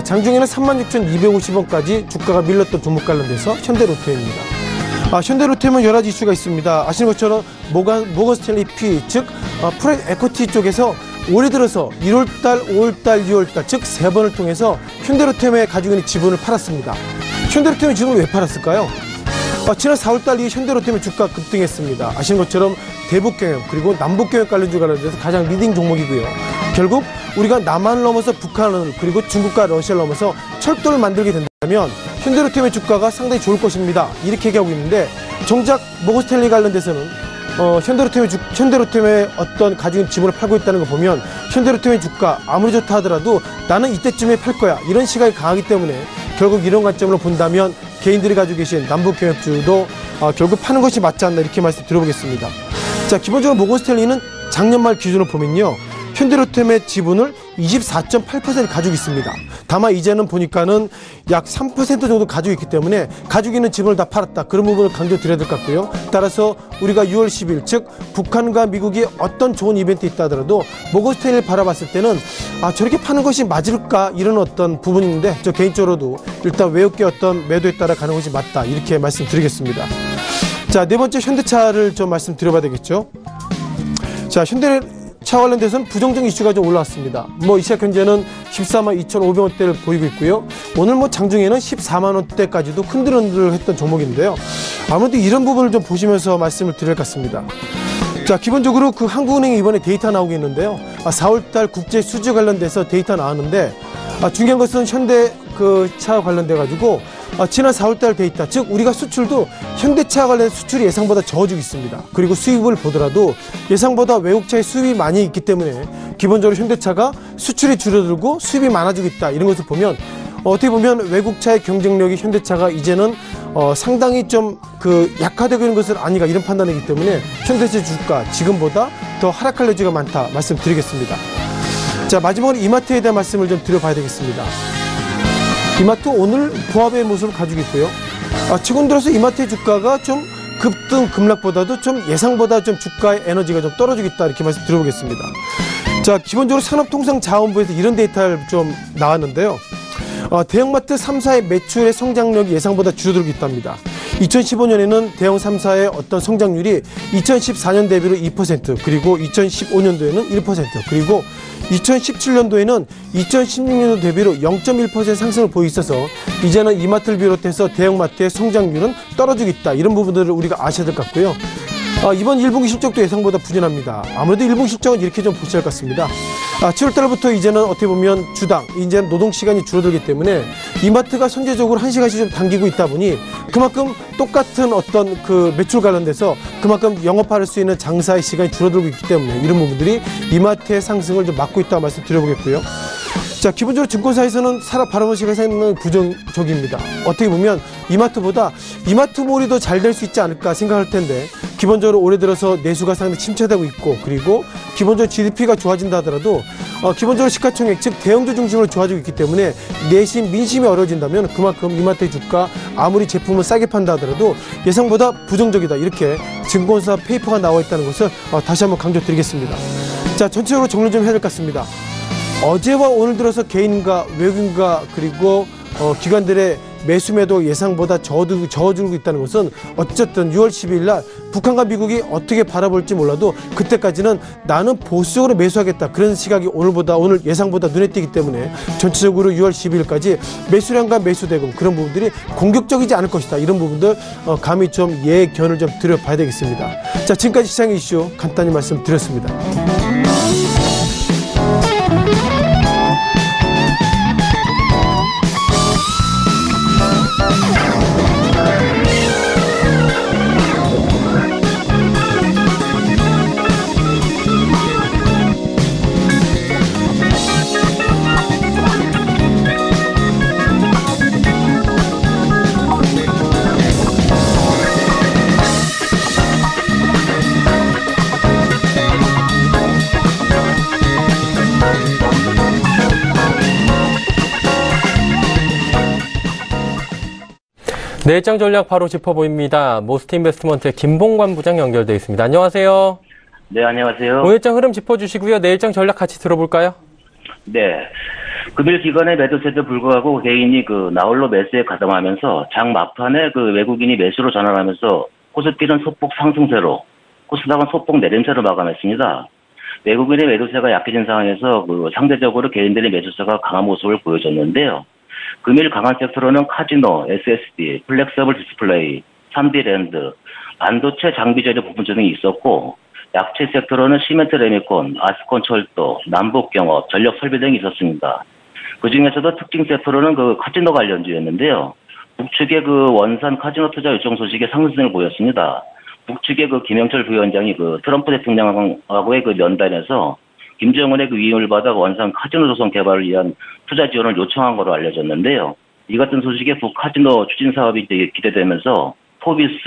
[SPEAKER 6] 장중에는 36,250원까지 주가가 밀렸던 종목 관련돼서 현대로템입니다. 현대로템은 여러 가지 이슈가 있습니다. 아시는 것처럼 모건 스탠리 P, 즉 프라이드 에코티 쪽에서 올해 들어서 1월달, 5월달, 6월달 즉 3번을 통해서 현대로템에 가지고 있는 지분을 팔았습니다. 현대로템의 지분을 왜 팔았을까요? 지난 4월달 이후 현대로템의 주가 급등했습니다. 아시는 것처럼 대북경협 그리고 남북경협 관련주 관련돼서 가장 리딩 종목이고요. 결국 우리가 남한을 넘어서 북한을 그리고 중국과 러시아를 넘어서 철도를 만들게 된다면 현대로템의 주가가 상당히 좋을 것입니다. 이렇게 얘기하고 있는데 정작 모건스탠리 관련돼서는 현대로템의 어떤 가지고 있는 지분을 팔고 있다는 거 보면 현대로템의 주가 아무리 좋다 하더라도 나는 이때쯤에 팔 거야 이런 시각이 강하기 때문에 결국 이런 관점으로 본다면 개인들이 가지고 계신 남북경협주도 결국 파는 것이 맞지 않나 이렇게 말씀 드려보겠습니다. 자, 기본적으로 모건스탠리는 작년 말 기준으로 보면요, 현대로템의 지분을 24.8% 가지고 있습니다. 다만 이제는 보니까는 약 3% 정도 가지고 있기 때문에 가지고 있는 지분을 다 팔았다. 그런 부분을 강조드려야 될 것 같고요. 따라서 우리가 6월 10일, 즉 북한과 미국이 어떤 좋은 이벤트 있다 하더라도 모건스탠리를 바라봤을 때는 저렇게 파는 것이 맞을까 이런 어떤 부분인데, 저 개인적으로도 일단 외국계 어떤 매도에 따라 가는 것이 맞다 이렇게 말씀드리겠습니다. 자, 네 번째 현대차를 좀 말씀드려봐야 되겠죠. 자, 현대차 관련돼서는 부정적 이슈가 좀 올라왔습니다. 이 시각 현재는 14만 2,500원대를 보이고 있고요. 오늘 장중에는 14만 원대까지도 흔들흔들 했던 종목인데요. 아무래도 이런 부분을 좀 보시면서 말씀을 드릴 것 같습니다. 자, 기본적으로 그 한국은행이 이번에 데이터 나오고 있는데요. 4월달 국제 수주 관련돼서 데이터 나왔는데, 중요한 것은 현대 차 관련돼가지고 지난 4월달 데이터, 즉 우리가 수출도 현대차 관련 수출이 예상보다 저어지고 있습니다. 그리고 수입을 보더라도 예상보다 외국차의 수입이 많이 있기 때문에 기본적으로 현대차가 수출이 줄어들고 수입이 많아지고 있다. 이런 것을 보면 어떻게 보면 외국차의 경쟁력이 현대차가 이제는 상당히 좀 약화되고 있는 것은 아닌가 이런 판단이기 때문에 현대차 주가 지금보다 더 하락할 여지가 많다 말씀드리겠습니다. 자, 마지막으로 이마트에 대한 말씀을 좀 드려봐야 되겠습니다. 이마트 오늘 보합의 모습을 가지고 있고요. 최근 들어서 이마트의 주가가 좀 급등 급락보다도 좀 예상보다 좀 주가의 에너지가 좀 떨어지고 있다 이렇게 말씀 드려보겠습니다. 자, 기본적으로 산업통상자원부에서 이런 데이터를 좀 나왔는데요. 대형마트 3사의 매출의 성장력이 예상보다 줄어들고 있답니다. 2015년에는 대형 3사의 어떤 성장률이 2014년 대비로 2%, 그리고 2015년도에는 1%, 그리고 2017년도에는 2016년도 대비로 0.1% 상승을 보이고 있어서 이제는 이마트를 비롯해서 대형마트의 성장률은 떨어지고 있다. 이런 부분들을 우리가 아셔야 될 것 같고요. 이번 1분기 실적도 예상보다 부진합니다. 아무래도 1분기 실적은 이렇게 좀 보셔야 할 것 같습니다. 7월달부터 이제는 어떻게 보면 주당, 이제는 노동시간이 줄어들기 때문에 이마트가 선제적으로 1시간씩 좀 당기고 있다 보니 그만큼 똑같은 어떤 매출 관련돼서 그만큼 영업할 수 있는 장사의 시간이 줄어들고 있기 때문에 이런 부분들이 이마트의 상승을 좀 막고 있다고 말씀드려보겠고요. 자, 기본적으로 증권사에서는 바라보는 시각이 상당히 부정적입니다. 어떻게 보면 이마트보다 이마트몰이 더 잘 될 수 있지 않을까 생각할 텐데, 기본적으로 올해 들어서 내수가 상당히 침체되고 있고, 그리고 기본적으로 GDP가 좋아진다 하더라도 기본적으로 시가총액, 즉 대형주 중심으로 좋아지고 있기 때문에 내심 민심이 어려워진다면 그만큼 이마트의 주가 아무리 제품을 싸게 판다 하더라도 예상보다 부정적이다, 이렇게 증권사 페이퍼가 나와 있다는 것을 다시 한번 강조드리겠습니다. 자, 전체적으로 정리 좀 해야 될 것 같습니다. 어제와 오늘 들어서 개인과 외국인과 그리고 기관들의 매수매도 예상보다 저어지고 있다는 것은 어쨌든 6월 12일 날 북한과 미국이 어떻게 바라볼지 몰라도 그때까지는 나는 보수적으로 매수하겠다, 그런 시각이 오늘 예상보다 눈에 띄기 때문에 전체적으로 6월 12일까지 매수량과 매수대금 그런 부분들이 공격적이지 않을 것이다. 이런 부분들 감히 좀 예견을 좀 드려봐야 되겠습니다. 자, 지금까지 시장의 이슈 간단히 말씀드렸습니다.
[SPEAKER 2] 내일장 전략 바로 짚어보입니다. 모스트인베스트먼트의 김봉관 부장 연결되어 있습니다. 안녕하세요.
[SPEAKER 7] 네, 안녕하세요.
[SPEAKER 2] 오늘장 흐름 짚어주시고요. 내일장 전략 같이 들어볼까요?
[SPEAKER 7] 네. 금일 기관의 매도세도 불구하고 개인이 나홀로 매수에 가담하면서 장 막판에 외국인이 매수로 전환하면서 코스피는 소폭 상승세로, 코스닥은 소폭 내림세로 마감했습니다. 외국인의 매도세가 약해진 상황에서 상대적으로 개인들의 매수세가 강한 모습을 보여줬는데요. 금일 강한 섹터로는 카지노, SSD, 플렉서블 디스플레이, 3D 랜드, 반도체 장비 재료 부분 등이 있었고, 약체 섹터로는 시멘트 레미콘, 아스콘 철도, 남북경업, 전력 설비 등이 있었습니다. 그 중에서도 특징 섹터로는 카지노 관련주였는데요. 북측의 원산 카지노 투자 요청 소식에 상승을 보였습니다. 북측의 김영철 부위원장이 트럼프 대통령하고의 면담에서 김정은의 위임을 받아 원산 카지노 조성 개발을 위한 투자 지원을 요청한 것으로 알려졌는데요. 이 같은 소식에 카지노 추진 사업이 이제 기대되면서 포비스,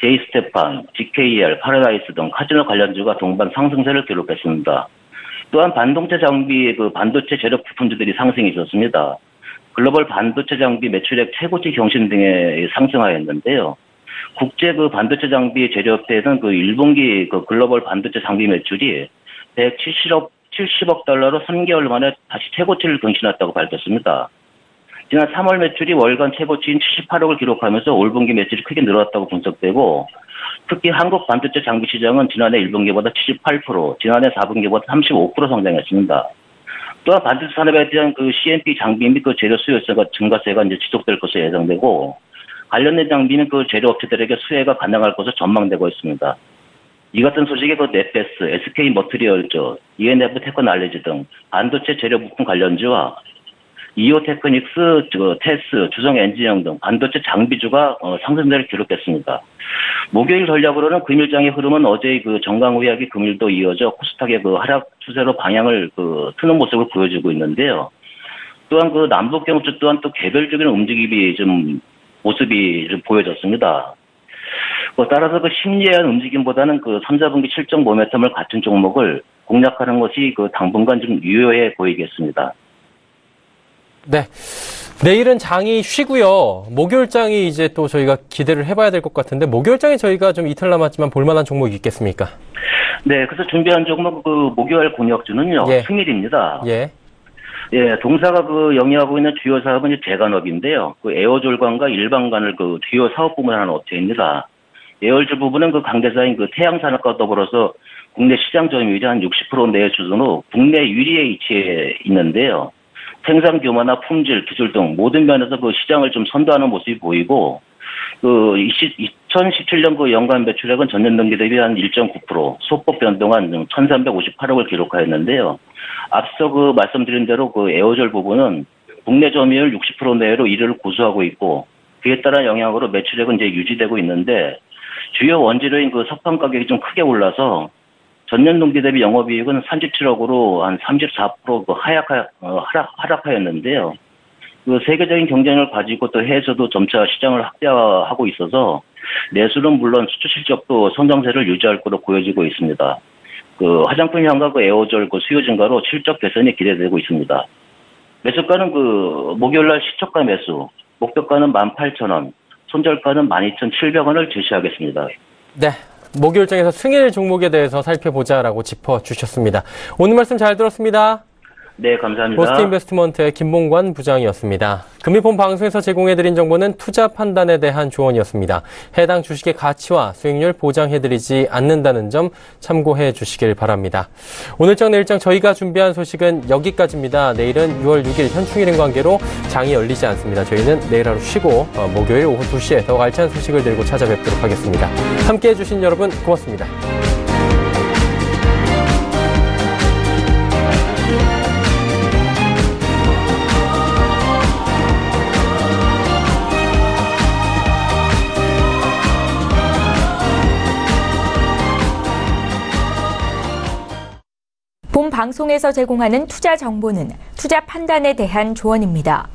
[SPEAKER 7] 제이스테판, GKR, 파라다이스 등 카지노 관련주가 동반 상승세를 기록했습니다. 또한 반도체 장비, 반도체 재료 부품주들이 상승이 있었습니다. 글로벌 반도체 장비 매출액 최고치 경신 등에 상승하였는데요. 국제 반도체 장비 재료업체는 1분기 글로벌 반도체 장비 매출이 170억 달러로 3개월 만에 다시 최고치를 경신했다고 밝혔습니다. 지난 3월 매출이 월간 최고치인 78억을 기록하면서 올 분기 매출이 크게 늘었다고 분석되고, 특히 한국 반도체 장비 시장은 지난해 1분기보다 78%, 지난해 4분기보다 35% 성장했습니다. 또한 반도체 산업에 대한 CMP 장비 및 재료 수요세가 증가세가 이제 지속될 것으로 예상되고, 관련된 장비 및 재료 업체들에게 수혜가 가능할 것으로 전망되고 있습니다. 이 같은 소식에 넷베스, SK 머티리얼즈, ENF 테크놀로지 등 반도체 재료 부품 관련주와 이오테크닉스, 테스, 주성 엔지니어링 등 반도체 장비주가 상승세를 기록했습니다. 목요일 전략으로는 금일장의 흐름은 어제의 정강 후약이 금일도 이어져 코스닥의 하락 추세로 방향을 트는 모습을 보여주고 있는데요. 또한 남북 경주 또한 또 개별적인 움직임이 모습이 보여졌습니다. 따라서 심리한 움직임보다는 3, 4분기 실적 모멘텀을 갖춘 종목을 공략하는 것이 당분간 좀 유효해 보이겠습니다.
[SPEAKER 2] 네. 내일은 장이 쉬고요. 목요일장이 이제 또 저희가 기대를 해봐야 될 것 같은데, 목요일장에 저희가 좀 이틀 남았지만 볼만한 종목이 있겠습니까? 네.
[SPEAKER 7] 그래서 준비한 종목 목요일 공략주는요.
[SPEAKER 2] 예.
[SPEAKER 7] 승일입니다.
[SPEAKER 2] 예.
[SPEAKER 7] 예, 동사가 영위하고 있는 주요 사업은 이제 제관업인데요. 에어졸관과 일반관을 주요 사업 부문을 하는 업체입니다. 에어졸 부분은 강대사인 태양산업과 더불어서 국내 시장 점유율이 한 60% 내외 수준으로 국내 1위에 위치해 있는데요. 생산 규모나 품질, 기술 등 모든 면에서 시장을 좀 선도하는 모습이 보이고, 2017년 연간 매출액은 전년 동기 대비 한 1.9%, 소폭 변동한 1,358억을 기록하였는데요. 앞서 말씀드린 대로 에어졸 부분은 국내 점유율 60% 내외로 1위를 고수하고 있고, 그에 따른 영향으로 매출액은 이제 유지되고 있는데, 주요 원재료인 석탄 가격이 좀 크게 올라서 전년 동기 대비 영업이익은 37억으로 한 34% 하락하였는데요. 세계적인 경쟁을 가지고 또 해외에서도 점차 시장을 확대하고 있어서 내수는 물론 수출 실적도 성장세를 유지할 것으로 보여지고 있습니다. 화장품 향과 에어졸 수요 증가로 실적 개선이 기대되고 있습니다. 매수가는 목요일날 시초가 매수, 목표가는 18,000원, 손절가는 12,700원을 제시하겠습니다.
[SPEAKER 2] 네. 목요일장에서 승일 종목에 대해서 살펴보자라고 짚어주셨습니다. 오늘 말씀 잘 들었습니다.
[SPEAKER 7] 네, 감사합니다.
[SPEAKER 2] 포스트인베스트먼트의 김봉관 부장이었습니다. 금일폰 방송에서 제공해드린 정보는 투자 판단에 대한 조언이었습니다. 해당 주식의 가치와 수익률 보장해드리지 않는다는 점 참고해 주시길 바랍니다. 오늘장 내일장 저희가 준비한 소식은 여기까지입니다. 내일은 6월 6일 현충일인 관계로 장이 열리지 않습니다. 저희는 내일 하루 쉬고 목요일 오후 2시에 더욱 알찬 소식을 들고 찾아뵙도록 하겠습니다. 함께해 주신 여러분 고맙습니다.
[SPEAKER 1] 본 방송에서 제공하는 투자 정보는 투자 판단에 대한 조언입니다.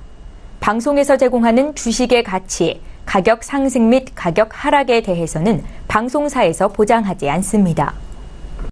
[SPEAKER 1] 방송에서 제공하는 주식의 가치, 가격 상승 및 가격 하락에 대해서는 방송사에서 보장하지 않습니다.